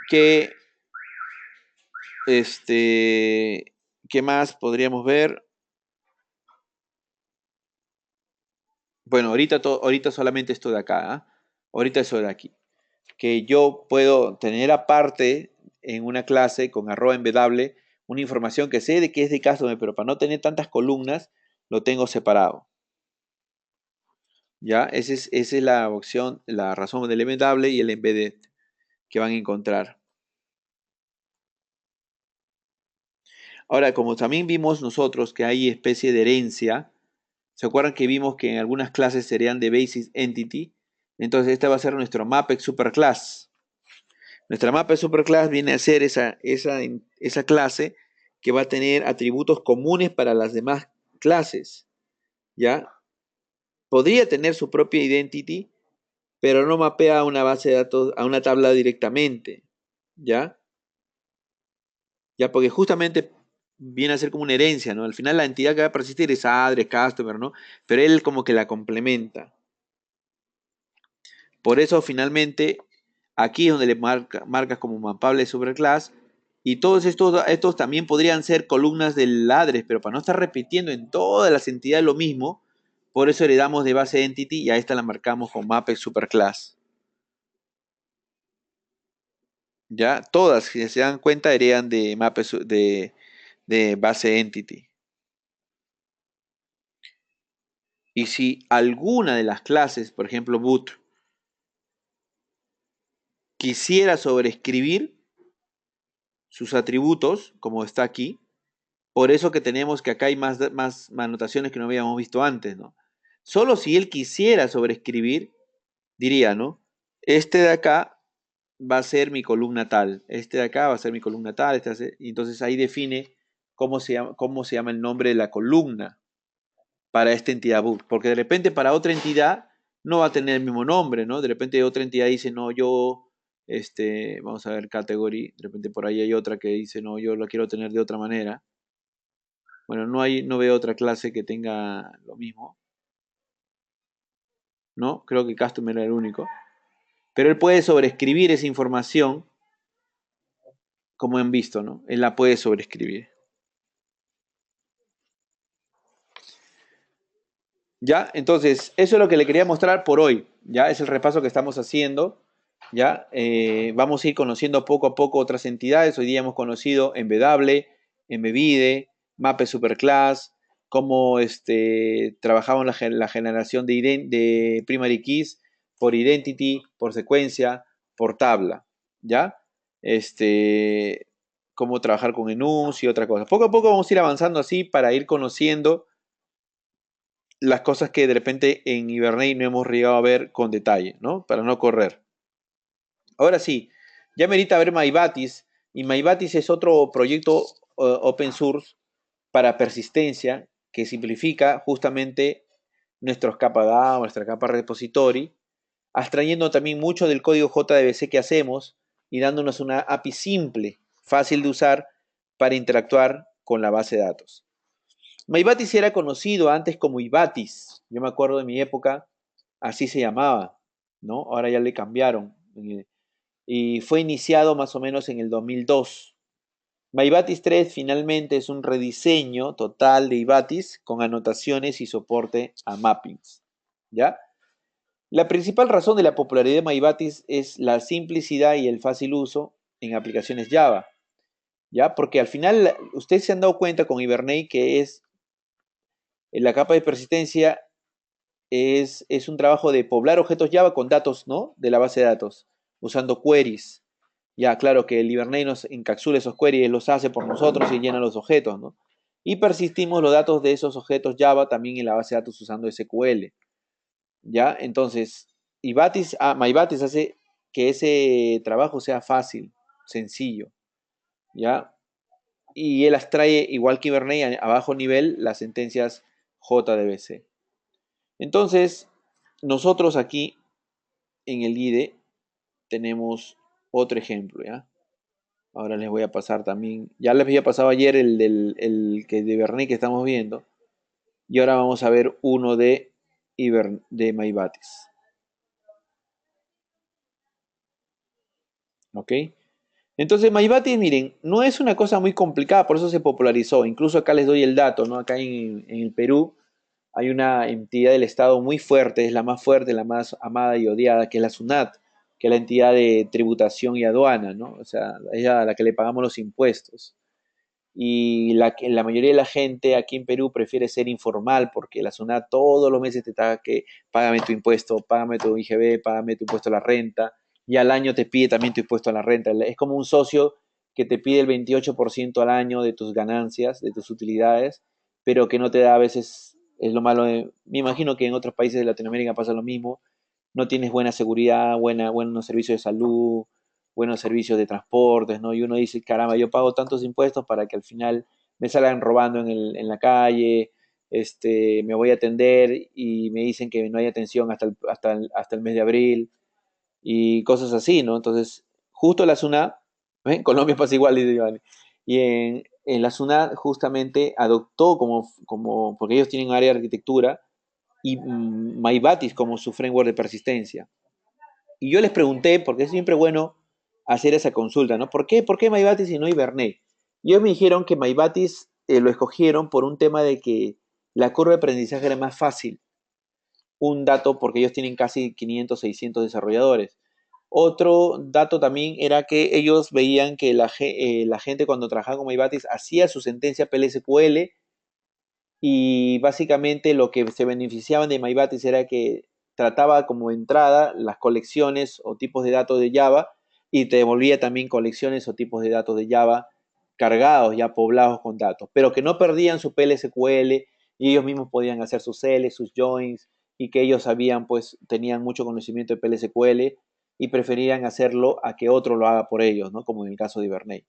Que, ¿qué más podríamos ver? Bueno, ahorita solamente esto de acá, ¿ah? Ahorita eso de aquí. Que yo puedo tener aparte en una clase con @embedable una información que sé de que es de customer, pero para no tener tantas columnas, lo tengo separado. ¿Ya? Esa es la opción, la razón del embedable y el embedded que van a encontrar. Ahora, como también vimos nosotros que hay especie de herencia, ¿se acuerdan que vimos que en algunas clases serían de Basis Entity? Entonces, esta va a ser nuestro Mapex Superclass. Nuestra Mapex Superclass viene a ser esa clase que va a tener atributos comunes para las demás clases, ¿ya? Podría tener su propia identity, pero no mapea a una base de datos, a una tabla directamente, ¿ya? Ya, porque justamente viene a ser como una herencia, ¿no? Al final la entidad que va a persistir es address, customer, ¿no? Pero él como que la complementa. Por eso finalmente aquí es donde le marcas como mapable superclass y todos estos también podrían ser columnas del address, pero para no estar repitiendo en todas las entidades lo mismo, por eso le damos de base entity y a esta la marcamos con mapex superclass. Ya, todas, si se dan cuenta, heredan de de base entity. Y si alguna de las clases, por ejemplo boot, quisiera sobreescribir sus atributos, como está aquí, por eso que tenemos que acá hay más anotaciones que no habíamos visto antes, ¿no? Solo si él quisiera sobreescribir, diría, ¿no? Este de acá va a ser mi columna tal, este de acá va a ser mi columna tal, y entonces ahí define cómo se llama el nombre de la columna para esta entidad book, porque de repente para otra entidad no va a tener el mismo nombre, ¿no? De repente otra entidad dice, no, yo, vamos a ver, category, de repente por ahí hay otra que dice, no, yo lo quiero tener de otra manera. Bueno, no veo otra clase que tenga lo mismo, ¿no? Creo que Customer era el único. Pero él puede sobreescribir esa información, como han visto, ¿no? Él la puede sobreescribir. ¿Ya? Entonces, eso es lo que le quería mostrar por hoy. ¿Ya? Es el repaso que estamos haciendo. ¿Ya? Vamos a ir conociendo poco a poco otras entidades. Hoy día hemos conocido Embedable, Embevide, Mape Superclass, cómo trabajamos la generación de primary keys por identity, por secuencia, por tabla. ¿Ya? Cómo trabajar con enums y otra cosa. Poco a poco vamos a ir avanzando así para ir conociendo las cosas que de repente en Hibernate no hemos llegado a ver con detalle, ¿no? Para no correr. Ahora sí, ya merita ver MyBatis, y MyBatis es otro proyecto open source para persistencia que simplifica justamente nuestros capa DAO, nuestra capa repository, abstrayendo también mucho del código JDBC que hacemos y dándonos una API simple, fácil de usar para interactuar con la base de datos. MyBatis era conocido antes como Ibatis. Yo me acuerdo de mi época, así se llamaba, ¿no? Ahora ya le cambiaron. Y fue iniciado más o menos en el 2002. MyBatis 3 finalmente es un rediseño total de Ibatis con anotaciones y soporte a mappings, ¿ya? La principal razón de la popularidad de MyBatis es la simplicidad y el fácil uso en aplicaciones Java, ¿ya? Porque al final ustedes se han dado cuenta con Hibernate que es la capa de persistencia es un trabajo de poblar objetos Java con datos, ¿no? De la base de datos, usando queries. Ya, claro que el Hibernate nos encapsula esos queries, los hace por nosotros y llena los objetos, ¿no? Y persistimos los datos de esos objetos Java también en la base de datos usando SQL. ¿Ya? Entonces, MyBatis hace que ese trabajo sea fácil, sencillo, ¿ya? Y él abstrae, igual que Hibernate, a bajo nivel las sentencias JDBC. Entonces, nosotros aquí en el IDE tenemos otro ejemplo, ¿ya? Ahora les voy a pasar también, ya les había pasado ayer el que de Bernet que estamos viendo, y ahora vamos a ver uno de MyBatis. ¿Ok? Entonces, MyBatis, miren, no es una cosa muy complicada, por eso se popularizó. Incluso acá les doy el dato, ¿no? Acá en el Perú hay una entidad del Estado muy fuerte, es la más fuerte, la más amada y odiada, que es la SUNAT, que es la entidad de tributación y aduana, ¿no? O sea, es a la que le pagamos los impuestos. Y la mayoría de la gente aquí en Perú prefiere ser informal porque la SUNAT todos los meses te está que págame tu impuesto, págame tu IGB, págame tu impuesto a la renta, y al año te pide también tu impuesto a la renta. Es como un socio que te pide el 28% al año de tus ganancias, de tus utilidades, pero que no te da a veces, es lo malo. Me imagino que en otros países de Latinoamérica pasa lo mismo, no tienes buena seguridad, buenos servicios de salud, buenos servicios de transportes, ¿no? Y uno dice, caramba, yo pago tantos impuestos para que al final me salgan robando en la calle, me voy a atender y me dicen que no hay atención hasta el mes de abril y cosas así, ¿no? Entonces, justo la SUNAT, en Colombia pasa igual, dice Iván, y en la SUNAT justamente adoptó porque ellos tienen área de arquitectura, y MyBatis como su framework de persistencia. Y yo les pregunté, porque es siempre bueno hacer esa consulta, ¿no? ¿Por qué MyBatis y no Hibernate? Y ellos me dijeron que MyBatis lo escogieron por un tema de que la curva de aprendizaje era más fácil. Un dato, porque ellos tienen casi 500, 600 desarrolladores. Otro dato también era que ellos veían que la gente cuando trabajaba con MyBatis hacía su sentencia PLSQL, y básicamente lo que se beneficiaban de MyBatis era que trataba como entrada las colecciones o tipos de datos de Java y te devolvía también colecciones o tipos de datos de Java cargados, ya poblados con datos, pero que no perdían su PLSQL y ellos mismos podían hacer sus L, sus joins, y que ellos sabían, pues tenían mucho conocimiento de PLSQL y preferían hacerlo a que otro lo haga por ellos, ¿no? Como en el caso de Hibernate.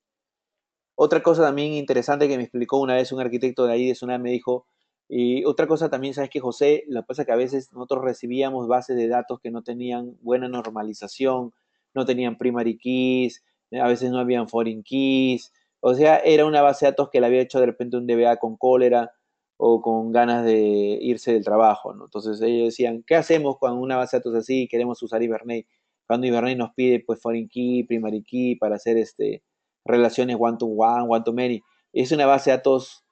Otra cosa también interesante que me explicó una vez un arquitecto de ahí de Sunam me dijo, y otra cosa también, sabes que José, lo que pasa es que a veces nosotros recibíamos bases de datos que no tenían buena normalización, no tenían primary keys, a veces no habían foreign keys, o sea, era una base de datos que le había hecho de repente un DBA con cólera o con ganas de irse del trabajo, ¿no? Entonces ellos decían, ¿qué hacemos con una base de datos así? Queremos usar Hibernate. Cuando Hibernate nos pide pues foreign key, primary key para hacer relaciones one-to-one, one-to-many. Es una base de datos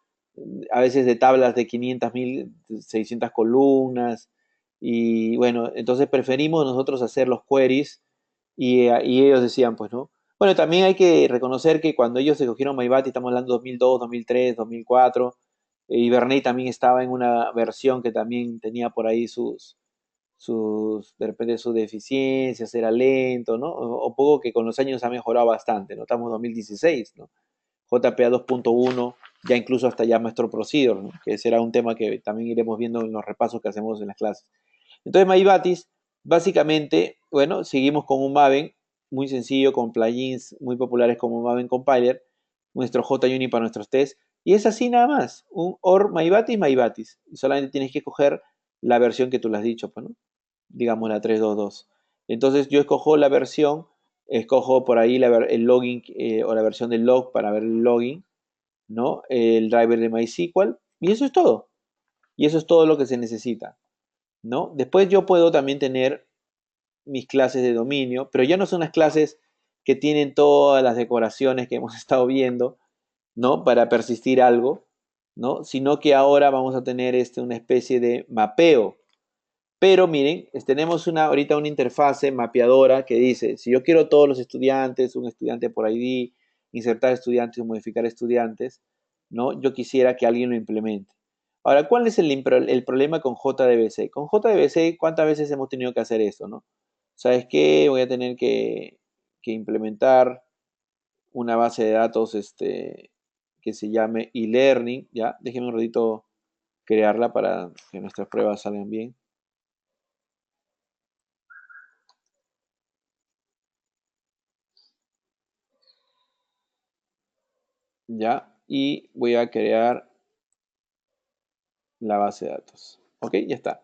a veces de tablas de 500.000, 600 columnas. Y bueno, entonces preferimos nosotros hacer los queries y ellos decían, pues, ¿no? Bueno, también hay que reconocer que cuando ellos escogieron MyBat, estamos hablando de 2002, 2003, 2004, Hibernate también estaba en una versión que también tenía por ahí de repente sus deficiencias, era lento, ¿no? O poco que con los años ha mejorado bastante, ¿no? Estamos en 2016, ¿no? JPA 2.1, ya incluso hasta ya Maestro Procedure, ¿no? Que será un tema que también iremos viendo en los repasos que hacemos en las clases. Entonces, MyBatis, básicamente, bueno, seguimos con un Maven muy sencillo, con plugins muy populares como Maven Compiler, nuestro JUnit para nuestros tests, y es así nada más, un OR MyBatis, MyBatis. Y solamente tienes que escoger la versión que tú le has dicho, pues, ¿no? Digamos la 3.2.2. Entonces yo escojo la versión, escojo por ahí el login o la versión del log para ver el login, ¿no? El driver de MySQL, y eso es todo. Y eso es todo lo que se necesita, ¿no? Después yo puedo también tener mis clases de dominio, pero ya no son las clases que tienen todas las decoraciones que hemos estado viendo, ¿no? Para persistir algo, ¿no? Sino que ahora vamos a tener una especie de mapeo. Pero miren, tenemos ahorita una interfase mapeadora que dice, si yo quiero todos los estudiantes, un estudiante por ID, insertar estudiantes o modificar estudiantes, ¿no? Yo quisiera que alguien lo implemente. Ahora, ¿cuál es el problema con JDBC? Con JDBC, ¿cuántas veces hemos tenido que hacer eso, no? ¿Sabes qué? Voy a tener que implementar una base de datos que se llame eLearning, ¿ya? Déjenme un ratito crearla para que nuestras pruebas salgan bien. Ya, y voy a crear la base de datos. Ok, ya está.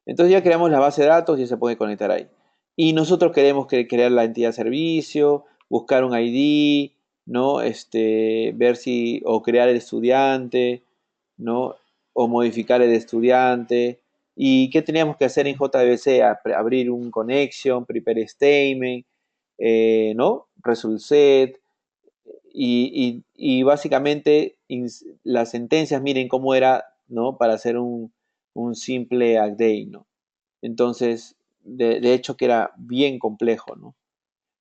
Entonces ya creamos la base de datos y se puede conectar ahí. Y nosotros queremos crear la entidad servicio, buscar un ID, ¿no? Ver si, o crear el estudiante, ¿no? O modificar el estudiante. ¿Y qué teníamos que hacer en JDBC? Abrir un connection, prepare statement, ¿no? Result set, y básicamente las sentencias, miren cómo era, ¿no? Para hacer un simple update, ¿no? Entonces, de hecho que era bien complejo, ¿no?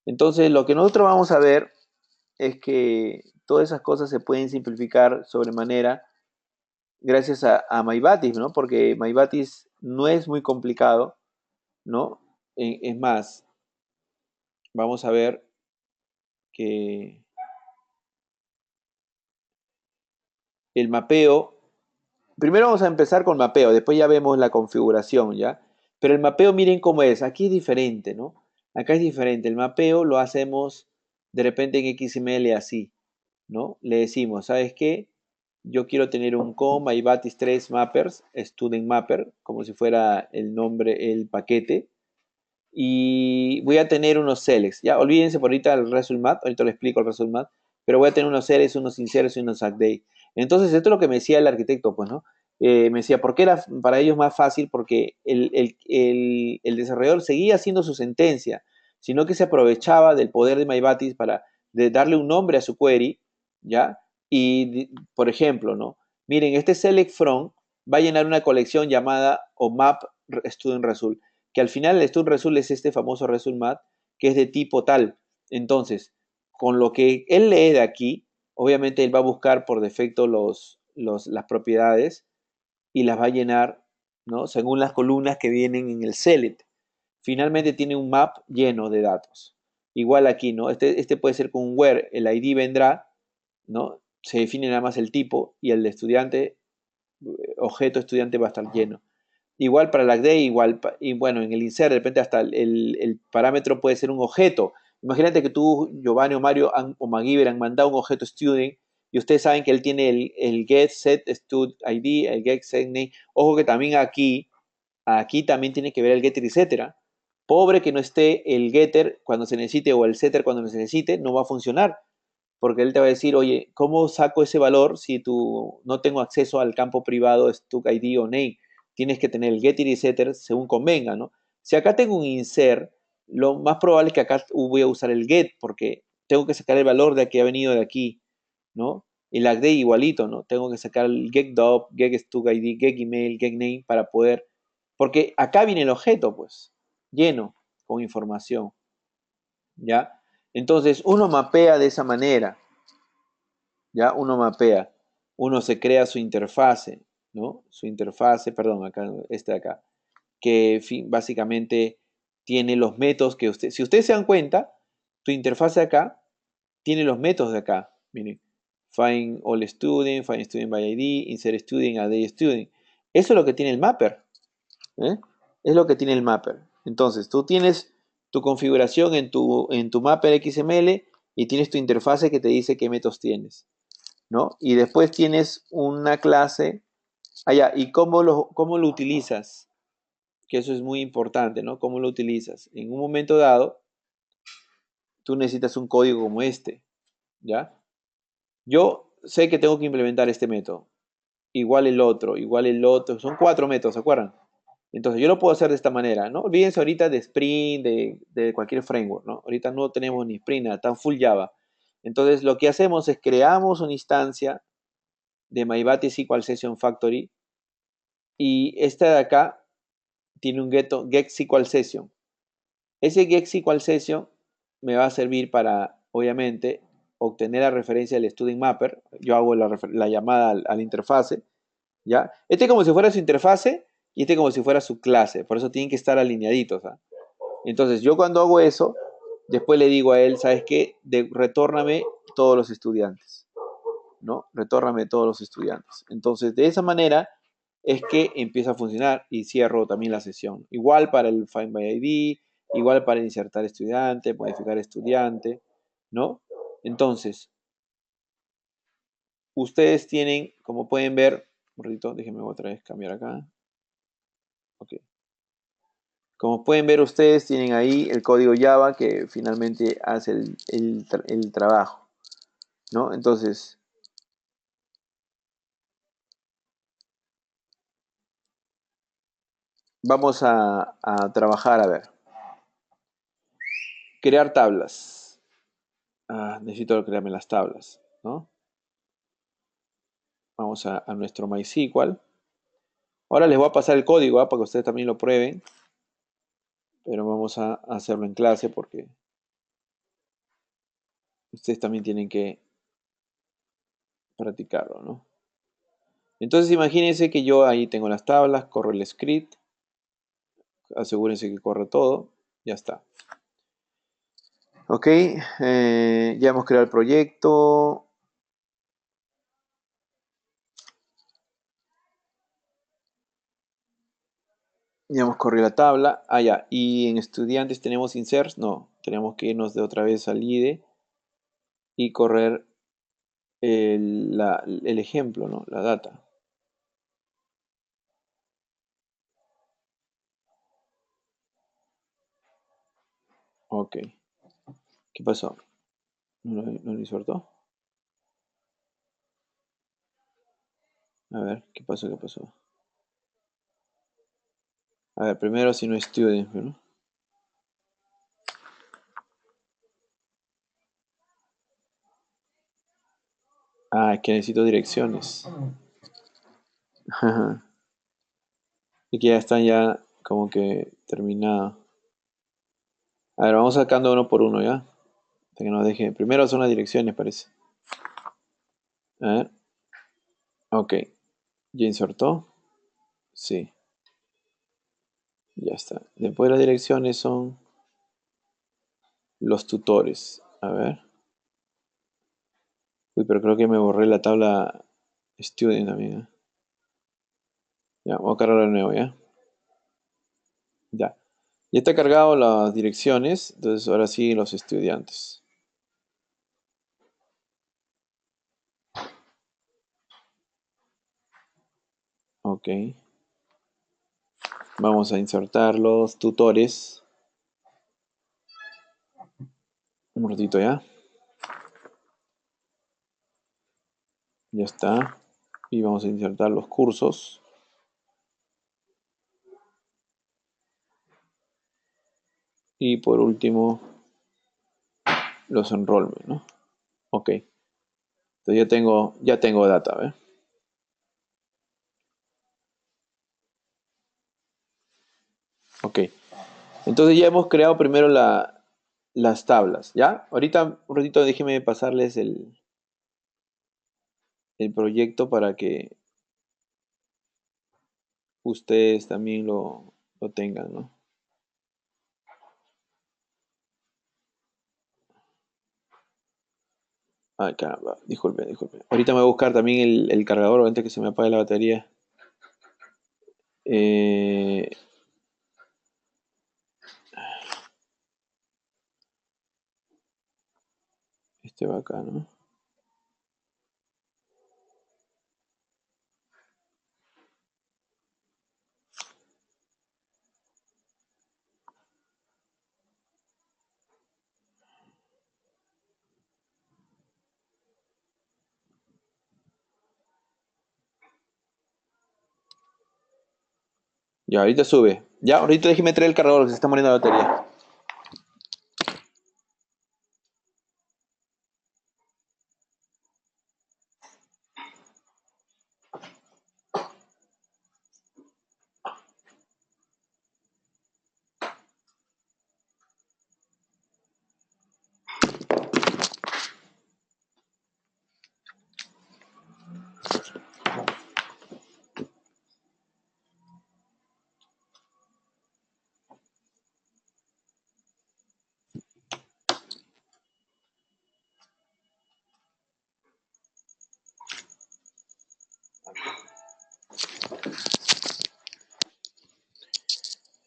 Entonces, lo que nosotros vamos a ver es que todas esas cosas se pueden simplificar sobremanera gracias a MyBatis, ¿no? Porque MyBatis no es muy complicado, ¿no? Es más, vamos a ver que el mapeo. Primero vamos a empezar con mapeo, después ya vemos la configuración, ¿ya? Pero el mapeo, miren cómo es. Aquí es diferente, ¿no? Acá es diferente. El mapeo lo hacemos de repente en XML así, ¿no? Le decimos, ¿sabes qué? Yo quiero tener un com mybatis 3 mappers, student mapper, como si fuera el nombre, el paquete. Y voy a tener unos selects, ¿ya? Olvídense por ahorita el result mat, ahorita lo explico el result mat, pero voy a tener unos selects, unos inserts y unos update. Entonces, esto es lo que me decía el arquitecto, pues, ¿no? Me decía, ¿por qué era para ellos más fácil? Porque el desarrollador seguía haciendo su sentencia, sino que se aprovechaba del poder de MyBatis para darle un nombre a su query, ¿ya? Y, por ejemplo, ¿no? Miren, este select from va a llenar una colección llamada o map student result, que al final el student result es este famoso result mat, que es de tipo tal. Entonces, con lo que él lee de aquí, obviamente él va a buscar por defecto las propiedades y las va a llenar, ¿no? Según las columnas que vienen en el select. Finalmente tiene un map lleno de datos. Igual aquí, ¿no? Este puede ser con un where, el ID vendrá, ¿no? Se define nada más el tipo y el de estudiante, objeto estudiante va a estar lleno. Igual para la day, y bueno, en el insert de repente hasta el parámetro puede ser un objeto. Imagínate que tú, Giovanni o Mario o MacGyver han mandado un objeto student y ustedes saben que él tiene el get set stud ID, el get set name. Ojo que también aquí también tiene que ver el getter, etcétera. Pobre que no esté el getter cuando se necesite o el setter cuando se necesite, no va a funcionar. Porque él te va a decir, oye, ¿cómo saco ese valor si tú no tengo acceso al campo privado Stuck ID o name? Tienes que tener el getter y setter según convenga, ¿no? Si acá tengo un insert, lo más probable es que acá voy a usar el get, porque tengo que sacar el valor de que ha venido de aquí, ¿no? Y la day igualito, ¿no? Tengo que sacar el get dop, get Stuck ID, get email, get name para poder, porque acá viene el objeto, pues, lleno con información, ¿ya? Entonces, uno mapea de esa manera. ¿Ya? Uno mapea, uno se crea su interfase, ¿no? Su interfase, perdón, acá, este de acá, que básicamente tiene los métodos que si ustedes se dan cuenta, tu interfase acá tiene los métodos de acá, miren, find all student, find student by ID, insert student, add student. Eso es lo que tiene el mapper, ¿eh? Es lo que tiene el mapper. Entonces, tú tienes tu configuración en tu mapper XML y tienes tu interfase que te dice qué métodos tienes. ¿No? Y después tienes una clase, ¿y cómo lo utilizas? Que eso es muy importante, ¿no? ¿Cómo lo utilizas? En un momento dado, tú necesitas un código como este, ¿ya? Yo sé que tengo que implementar este método, igual el otro, son 4 métodos, ¿se acuerdan? Entonces yo lo puedo hacer de esta manera, ¿no? Olvídense ahorita de Spring, de cualquier framework, ¿no? Ahorita no tenemos ni Spring, nada, está full Java. Entonces lo que hacemos es creamos una instancia de MyBatis SQL Session Factory. Y esta de acá tiene un get SQL Session. Ese get SQL Session me va a servir para, obviamente, obtener la referencia del Student Mapper. Yo hago la llamada a la interfase, ¿ya? Este como si fuera su interfase y este como si fuera su clase. Por eso tienen que estar alineaditos, ¿ah? Entonces, yo cuando hago eso, después le digo a él, ¿sabes qué? Retórname todos los estudiantes, ¿no? Retórname todos los estudiantes. Entonces, de esa manera es que empieza a funcionar y cierro también la sesión. Igual para el Find by ID, igual para insertar estudiante, modificar estudiante, ¿no? Entonces, ustedes tienen, como pueden ver, un ratito, déjenme otra vez cambiar acá. Ok. Como pueden ver ustedes, tienen ahí el código Java que finalmente hace el trabajo, ¿no? Entonces, vamos a trabajar, a ver. Crear tablas. Necesito crearme las tablas, ¿no? Vamos a nuestro MySQL. Ahora les voy a pasar el código, para que ustedes también lo prueben. Pero vamos a hacerlo en clase porque ustedes también tienen que practicarlo, ¿no? Entonces imagínense que yo ahí tengo las tablas, corro el script, asegúrense que corre todo, ya está. Ok, ya hemos creado el proyecto. Ya hemos corrido la tabla. Ya. Y en estudiantes tenemos inserts. No, tenemos que irnos de otra vez al IDE y correr el ejemplo, ¿no? La data. Ok. ¿Qué pasó? ¿No lo insertó? A ver, ¿qué pasó? ¿Qué pasó? A ver, primero si no es student, ¿no? Es que necesito direcciones. Y que ya están ya como que terminadas. A ver, vamos sacando uno por uno, ¿ya? Hasta que nos deje. Primero son las direcciones, parece. A ver. Ok. ¿Ya insertó? Sí. Ya está. Después las direcciones son los tutores. A ver. Uy, pero creo que me borré la tabla student también, ¿eh? Ya, voy a cargar de nuevo, ¿ya? Ya. Ya está cargado las direcciones, entonces ahora sí los estudiantes. Ok. Vamos a insertar los tutores. Un ratito ya. Ya está. Y vamos a insertar los cursos. Y por último, los enrollment, ¿no? Ok. Entonces ya tengo data, ¿ves? Ok. Entonces ya hemos creado primero las tablas, ¿ya? Ahorita, un ratito, déjenme pasarles el proyecto para que ustedes también lo tengan, ¿no? Ay, caramba, disculpe, disculpe. Ahorita me voy a buscar también el cargador antes que se me apague la batería. Eh, este va acá, ¿no? Ya, ahorita sube. Ya, ahorita déjeme traer el cargador que se está muriendo la batería.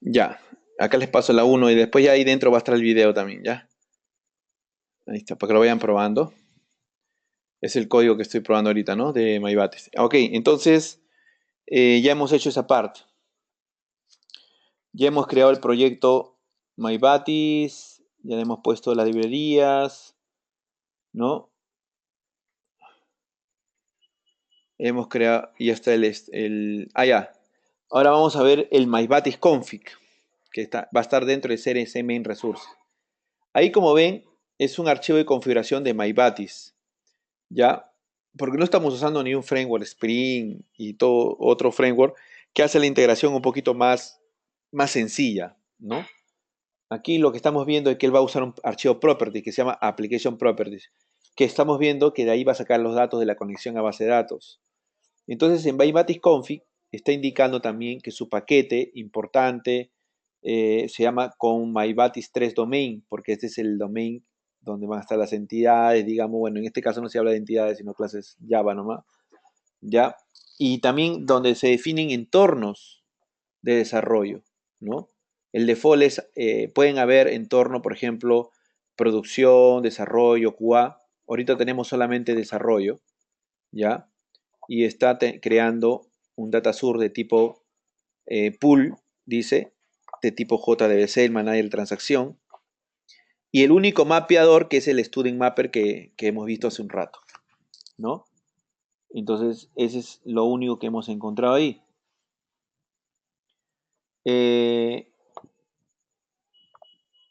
Ya, acá les paso la uno y después ya ahí dentro va a estar el video también, ¿ya? Ahí está, para que lo vayan probando. Es el código que estoy probando ahorita, ¿no? De MyBatis. Ok, entonces ya hemos hecho esa parte. Ya hemos creado el proyecto MyBatis, ya le hemos puesto las librerías, ¿no? Hemos creado, y ya está ya. Ahora vamos a ver el MyBatis config, que va a estar dentro de CRC Main Resource. Ahí, como ven, es un archivo de configuración de MyBatis, ¿ya? Porque no estamos usando ni un framework Spring y todo otro framework que hace la integración un poquito más sencilla, ¿no? Aquí lo que estamos viendo es que él va a usar un archivo property que se llama application properties, que estamos viendo que de ahí va a sacar los datos de la conexión a base de datos. Entonces en MyBatis config está indicando también que su paquete importante se llama con MyBatis 3 domain, porque este es el domain donde van a estar las entidades, digamos, bueno, en este caso no se habla de entidades, sino clases Java nomás, ¿ya? Y también donde se definen entornos de desarrollo, ¿no? El default es, pueden haber entorno, por ejemplo, producción, desarrollo, QA. Ahorita tenemos solamente desarrollo, ¿ya? Y está creando un data source de tipo pool, dice, de tipo JDBC, el manager de transacción. Y el único mapeador que es el student mapper que hemos visto hace un rato, ¿no? Entonces, ese es lo único que hemos encontrado ahí. Eh,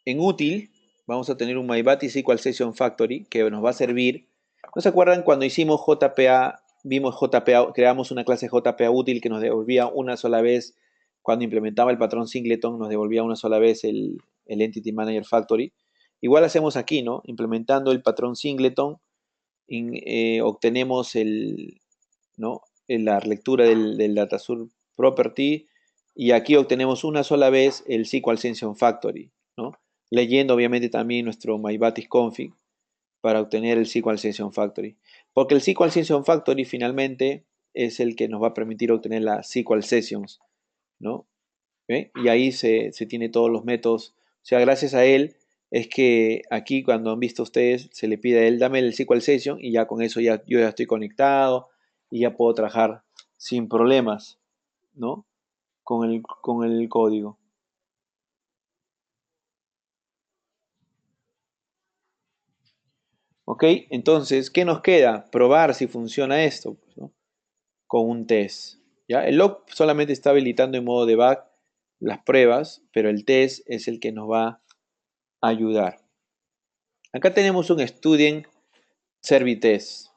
En útil, vamos a tener un MyBatis SQL Session Factory que nos va a servir. ¿No se acuerdan cuando hicimos JPA, vimos JPA, creamos una clase JPA útil que nos devolvía una sola vez, cuando implementaba el patrón singleton, nos devolvía una sola vez el Entity Manager Factory? Igual hacemos aquí, ¿no? Implementando el patrón singleton, obtenemos ¿no? La lectura del Datasur Property y aquí obtenemos una sola vez el SQL Session Factory, ¿no? Leyendo obviamente también nuestro MyBatis config para obtener el SQL Session Factory. Porque el SQL Session Factory finalmente es el que nos va a permitir obtener las SQL Sessions, ¿no? ¿Ve? Y ahí se tiene todos los métodos. O sea, gracias a él es que aquí cuando han visto ustedes, se le pide a él, dame el SQL Session y ya con eso ya, yo ya estoy conectado y ya puedo trabajar sin problemas, ¿no? Con el código. ¿Ok? Entonces, ¿qué nos queda? Probar si funciona esto, pues, ¿no? Con un test. ¿Ya? El log solamente está habilitando en modo debug las pruebas, pero el test es el que nos va a ayudar. Acá tenemos un student service test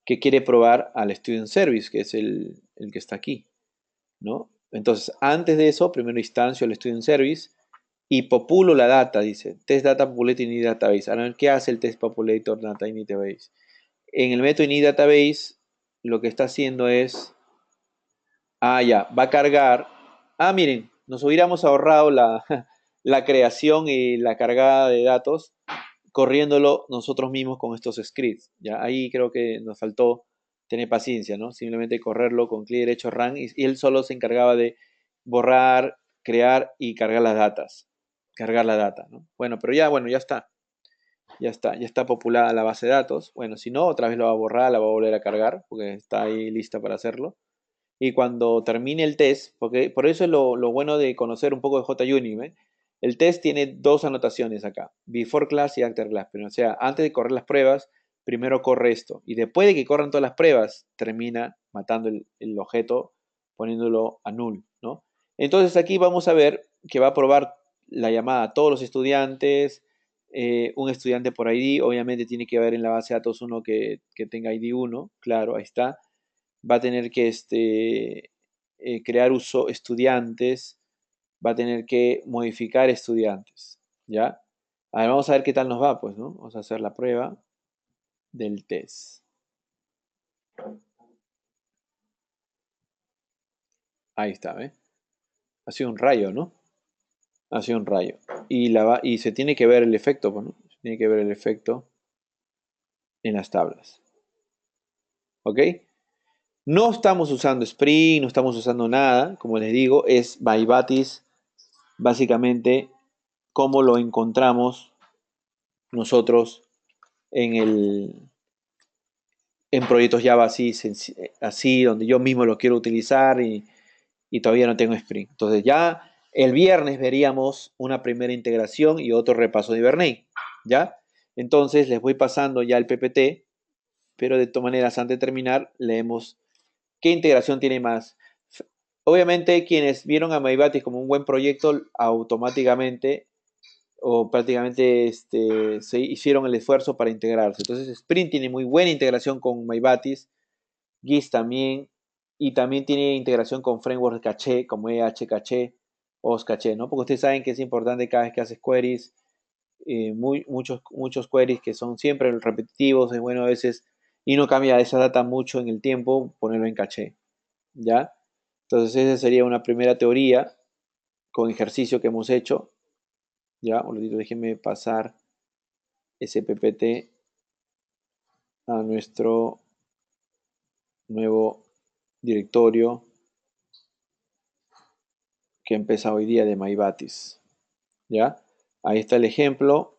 que quiere probar al student service, que es el que está aquí, ¿no? Entonces, antes de eso, primero instancio el student service y populo la data, dice, test data populator init database. Ahora, ¿qué hace el test populator data init database? En el método init database, lo que está haciendo es, ya, va a cargar, miren, nos hubiéramos ahorrado la, la creación y la cargada de datos corriéndolo nosotros mismos con estos scripts. ¿Ya? Ahí creo que nos faltó tener paciencia, ¿no? Simplemente correrlo con clic derecho run y él solo se encargaba de borrar, crear y cargar las datas. Cargar la data, ¿no? Bueno, pero ya, bueno, ya está. Ya está populada la base de datos. Bueno, si no, otra vez lo va a borrar, la va a volver a cargar, porque está ahí lista para hacerlo. Y cuando termine el test, porque por eso es lo bueno de conocer un poco de JUnit, ¿eh? El test tiene dos anotaciones acá, before class y after class. Pero, o sea, antes de correr las pruebas, primero corre esto. Y después de que corran todas las pruebas, termina matando el objeto, poniéndolo a null, ¿no? Entonces aquí vamos a ver que va a probar la llamada a todos los estudiantes, un estudiante por ID, obviamente tiene que haber en la base de datos uno que tenga ID 1, claro, ahí está. Va a tener que crear uso estudiantes, va a tener que modificar estudiantes, ¿ya? A ver, vamos a ver qué tal nos va, pues, ¿no? Vamos a hacer la prueba del test. Ahí está, ¿ves? Ha sido un rayo, ¿no? Ha sido un rayo. Y se tiene que ver el efecto, pues, ¿no? Se tiene que ver el efecto en las tablas. ¿Ok? No estamos usando Spring, no estamos usando nada, como les digo, es MyBatis, básicamente, como lo encontramos nosotros en proyectos Java así, donde yo mismo lo quiero utilizar y todavía no tengo Spring. Entonces ya el viernes veríamos una primera integración y otro repaso de Hibernate, ¿ya? Entonces les voy pasando ya el PPT, pero de todas maneras, antes de terminar, leemos qué integración tiene más. Obviamente, quienes vieron a MyBatis como un buen proyecto, automáticamente o prácticamente se hicieron el esfuerzo para integrarse. Entonces Sprint tiene muy buena integración con MyBatis, GIS también, y también tiene integración con frameworks de caché como EH Caché, OS Caché, ¿no? Porque ustedes saben que es importante cada vez que haces queries, muchos queries que son siempre repetitivos, es bueno a veces, y no cambia esa data mucho en el tiempo, ponerlo en caché, ¿ya? Entonces esa sería una primera teoría con ejercicio que hemos hecho. Ya, un ratito, déjenme pasar ese PPT a nuestro nuevo directorio que empieza hoy día de MyBatis. ¿Ya? Ahí está el ejemplo,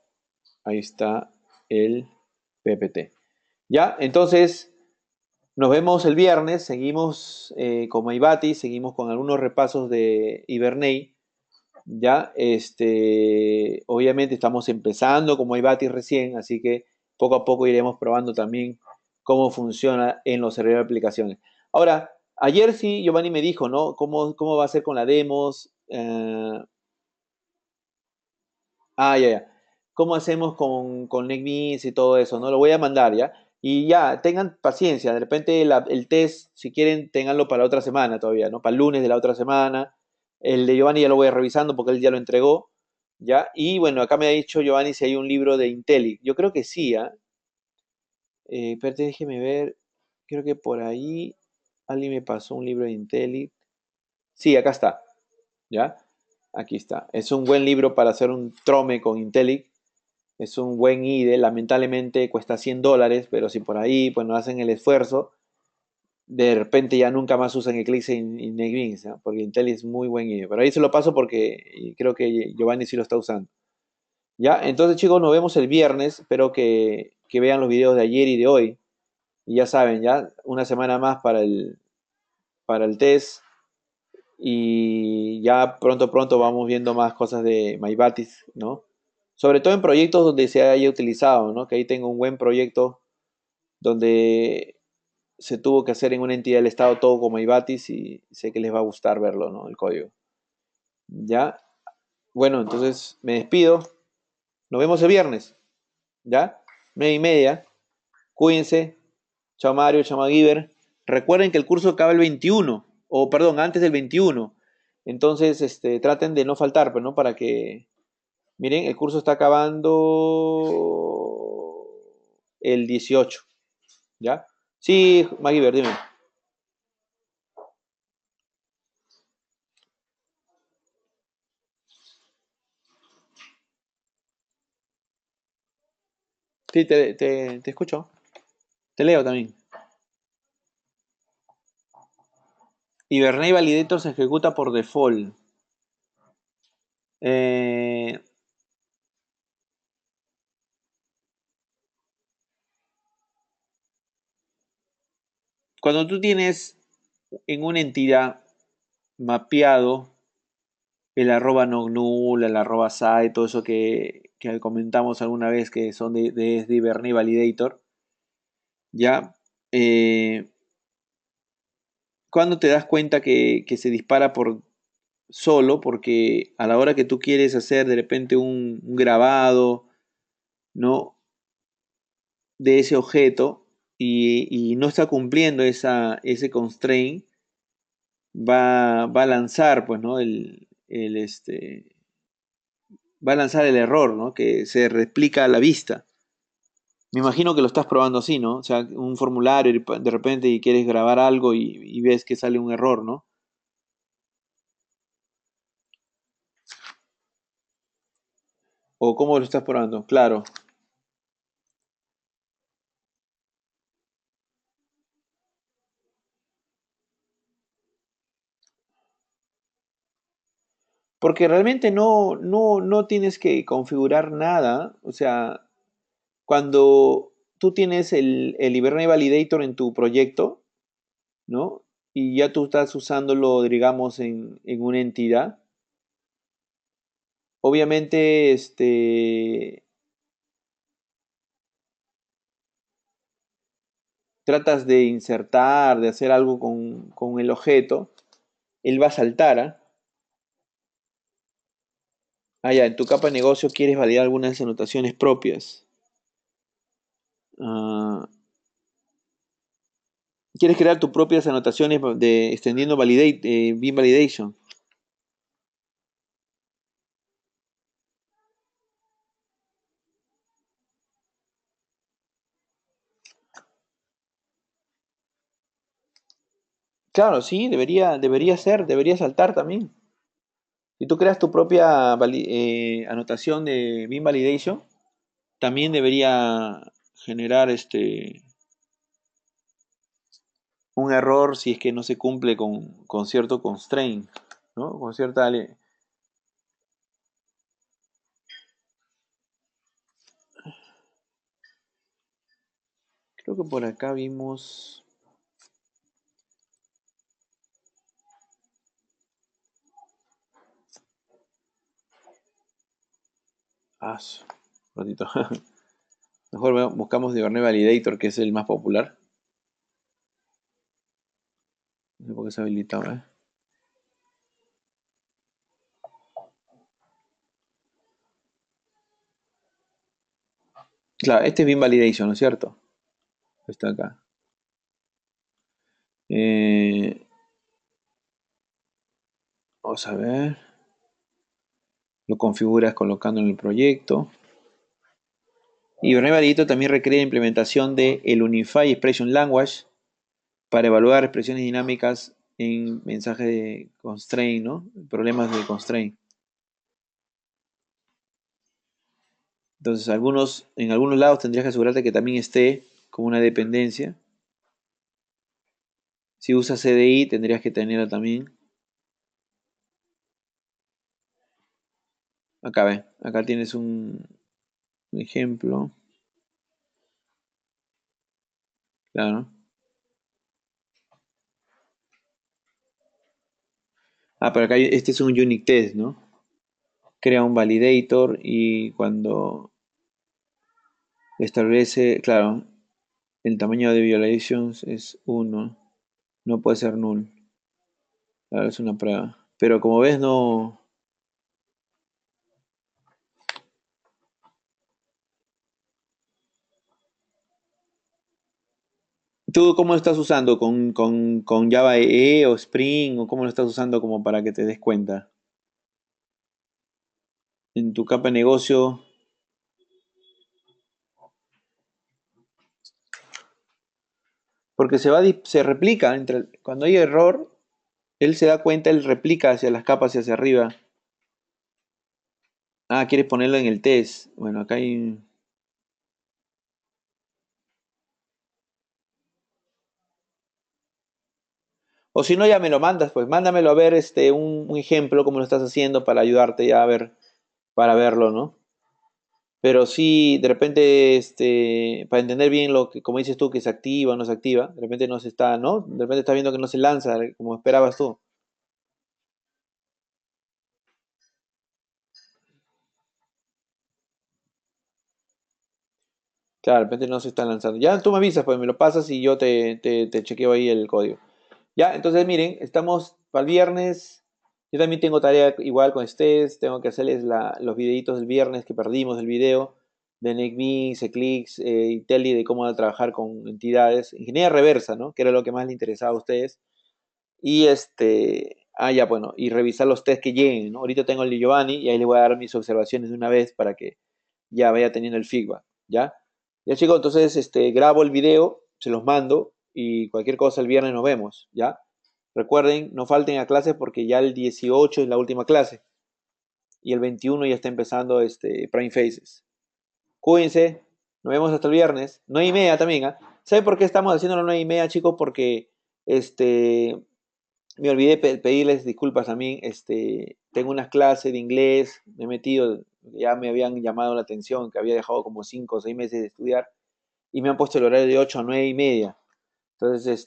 ahí está el PPT. ¿Ya? Entonces, nos vemos el viernes, seguimos con MyBatis, seguimos con algunos repasos de Hibernate. Ya, obviamente estamos empezando con MyBatis recién, así que poco a poco iremos probando también cómo funciona en los servidores de aplicaciones. Ahora, ayer sí Giovanni me dijo, ¿no? ¿Cómo va a ser con la demos? Ya. ¿Cómo hacemos con NetBeans y todo eso? ¿No? Lo voy a mandar, ¿ya? Y ya, tengan paciencia. De repente el test, si quieren, tenganlo para la otra semana todavía, ¿no? Para el lunes de la otra semana. El de Giovanni ya lo voy revisando porque él ya lo entregó, ¿ya? Y bueno, acá me ha dicho Giovanni si hay un libro de Intelli. Yo creo que sí, ¿ah? Espérate, déjeme ver. Creo que por ahí alguien me pasó un libro de Intelli. Sí, acá está, ¿ya? Aquí está. Es un buen libro para hacer un trome con Intelli. Es un buen IDE, lamentablemente cuesta $100, pero si por ahí pues no hacen el esfuerzo, de repente ya nunca más usan Eclipse y NetBeans, ¿no? Porque Intel es muy buen IDE. Pero ahí se lo paso porque creo que Giovanni sí lo está usando. Ya, entonces chicos, nos vemos el viernes. Espero que vean los videos de ayer y de hoy. Y ya saben, ya una semana más para el test. Y ya pronto vamos viendo más cosas de MyBatis, ¿no? Sobre todo en proyectos donde se haya utilizado, ¿no? Que ahí tengo un buen proyecto donde se tuvo que hacer en una entidad del Estado todo como MyBatis y sé que les va a gustar verlo, ¿no? El código. ¿Ya? Bueno, entonces me despido. Nos vemos el viernes, ¿ya? 9:30. Cuídense. Chao Mario, chao Maguiber. Recuerden que el curso acaba el 21, o perdón, antes del 21. Entonces, traten de no faltar, pero no para que... Miren, el curso está acabando el 18, ¿ya? Sí, Maguiber, dime. Sí, te escucho. Te leo también. Hibernate Validator se ejecuta por default. Eh, Cuando tú tienes en una entidad mapeado el arroba null, el arroba site, todo eso que comentamos alguna vez que son de Hibernate Validator, ya, cuando te das cuenta que se dispara por solo, porque a la hora que tú quieres hacer de repente un grabado, ¿no? De ese objeto y no está cumpliendo ese constraint, va a lanzar, pues, ¿no? Va a lanzar el error, ¿no? Que se replica a la vista. Me imagino que lo estás probando así, ¿no? O sea, un formulario y de repente y quieres grabar algo y ves que sale un error, ¿no? ¿O cómo lo estás probando? Claro. Porque realmente no tienes que configurar nada. O sea, cuando tú tienes el Hibernate Validator en tu proyecto, ¿no? Y ya tú estás usándolo, digamos, en una entidad. Obviamente, tratas de insertar, de hacer algo con el objeto, él va a saltar, ¿ah? Ah, ya, en tu capa de negocio quieres validar algunas anotaciones propias. Ah, quieres crear tus propias anotaciones de extendiendo Beam Validation. Claro, sí, debería saltar también. Si tú creas tu propia anotación de Beam Validation, también debería generar un error si es que no se cumple con cierto constraint, ¿no? Con cierta... Creo que por acá vimos... Ah, un ratito. Mejor buscamos Hibernate Validator, que es el más popular. No sé por qué se ha habilitado, ¿eh? Claro, este es Beam Validation, ¿no es cierto? Está acá. Eh, Vamos a ver. Lo configuras colocando en el proyecto. Y Hibernate Validator también requiere la implementación de el Unified Expression Language para evaluar expresiones dinámicas en mensajes de constraint, ¿no? Problemas de constraint. Entonces, en algunos lados tendrías que asegurarte que también esté como una dependencia. Si usas CDI tendrías que tenerla también. Acá ve, acá tienes un ejemplo. Claro. Ah, pero acá este es un unit test, ¿no? Crea un validator y cuando establece, claro, el tamaño de violations es 1, no puede ser null. Claro, es una prueba. Pero como ves, no. ¿Tú cómo lo estás usando? ¿Con Java EE o Spring? ¿O cómo lo estás usando como para que te des cuenta? En tu capa de negocio. Porque se replica. Cuando hay error, él se da cuenta, él replica hacia las capas y hacia arriba. Ah, quieres ponerlo en el test. Bueno, acá hay. O si no, ya me lo mandas, pues mándamelo a ver un ejemplo, cómo lo estás haciendo para ayudarte ya a ver, para verlo, ¿no? Pero sí, de repente, para entender bien lo que, como dices tú, que se activa o no se activa, de repente no se está, ¿no? De repente estás viendo que no se lanza como esperabas tú. Claro, de repente no se está lanzando. Ya tú me avisas, pues me lo pasas y yo te chequeo ahí el código. Ya, entonces miren, estamos para el viernes. Yo también tengo tarea igual con ustedes. Tengo que hacerles los videitos del viernes que perdimos el video de NECMI, Seclix y Teli de cómo trabajar con entidades. Ingeniería reversa, ¿no? Que era lo que más les interesaba a ustedes. Y ya bueno, y revisar los test que lleguen, ¿no? Ahorita tengo el de Giovanni y ahí le voy a dar mis observaciones de una vez para que ya vaya teniendo el feedback, ¿ya? Ya chicos, entonces grabo el video, se los mando y cualquier cosa el viernes nos vemos, ¿ya? Recuerden, no falten a clases porque ya el 18 es la última clase y el 21 ya está empezando Prime Faces. Cuídense, nos vemos hasta el viernes, 9:30 también, ¿ah? ¿Saben por qué estamos haciendo las 9:30, chicos? Porque me olvidé pedirles disculpas también. Tengo unas clases de inglés, me he metido, ya me habían llamado la atención, que había dejado como 5 o 6 meses de estudiar, y me han puesto el horario de 8 a 9:30. Entonces,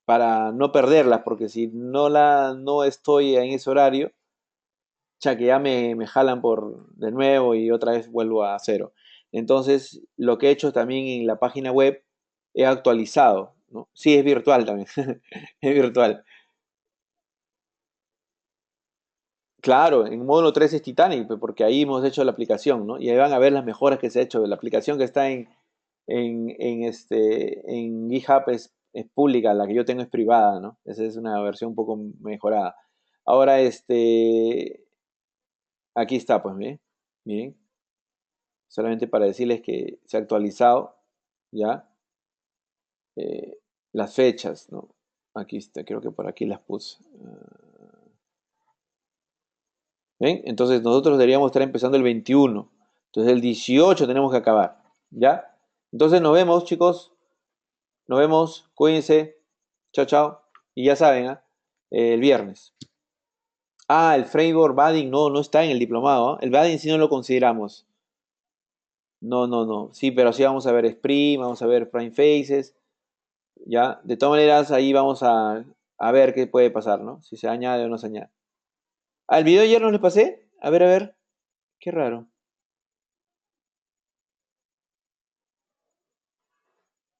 para no perderlas, porque si no estoy en ese horario, ya que ya me jalan de nuevo y otra vez vuelvo a cero. Entonces, lo que he hecho también en la página web, he actualizado, ¿no? Sí, es virtual también, es virtual. Claro, en módulo 3 es Titanic, pues, porque ahí hemos hecho la aplicación, ¿no? Y ahí van a ver las mejoras que se ha hecho. La aplicación que está en GitHub es pública, la que yo tengo es privada, ¿no? Esa es una versión un poco mejorada. Ahora, aquí está, pues, miren, miren, solamente para decirles que se ha actualizado, ¿ya? Eh, las fechas, ¿no? Aquí está, creo que por aquí las puse. ¿Ven? Entonces nosotros deberíamos estar empezando el 21. Entonces el 18 tenemos que acabar. ¿Ya? Entonces nos vemos, chicos. Nos vemos. Cuídense. Chao, chao. Y ya saben, ¿ah? El viernes. Ah, el framework Badding no está en el diplomado. ¿Ah? El Badding sí no lo consideramos. No, no, no. Sí, pero sí vamos a ver Spring, vamos a ver Prime Faces. ¿Ya? De todas maneras, ahí vamos a ver qué puede pasar, ¿no? Si se añade o no se añade. ¿Al video ayer no les pasé? A ver, a ver. Qué raro.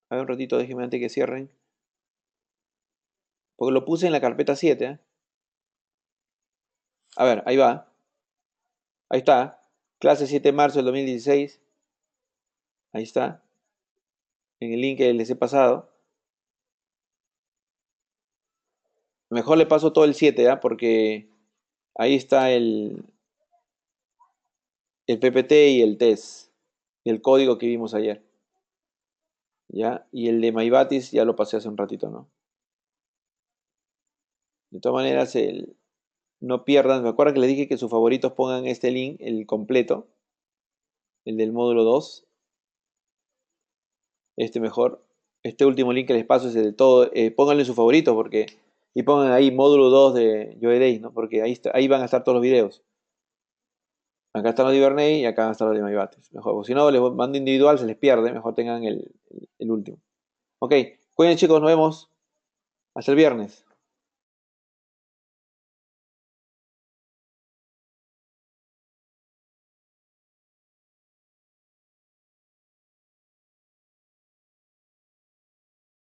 A ver un ratito, déjenme antes que cierren. Porque lo puse en la carpeta 7. ¿Eh? A ver, ahí va. Ahí está. Clase 7 de marzo del 2016. Ahí está. En el link que les he pasado. Mejor le paso todo el 7, ¿ah? Porque ahí está el PPT y el test. Y el código que vimos ayer. ¿Ya? Y el de MyBatis ya lo pasé hace un ratito, ¿no? De todas maneras, no pierdan. ¿Me acuerdan que les dije que sus favoritos pongan este link, el completo? El del módulo 2. Este mejor. Este último link que les paso es el de todo. Pónganle su favorito porque y pongan ahí módulo 2 de Joe Days, ¿no? Porque ahí van a estar todos los videos. Acá están los de Ibernay y acá van a estar los de MyBattles. Mejor, porque si no, les mando individual, se les pierde. Mejor tengan el último. Ok, cuídense chicos, nos vemos. Hasta el viernes.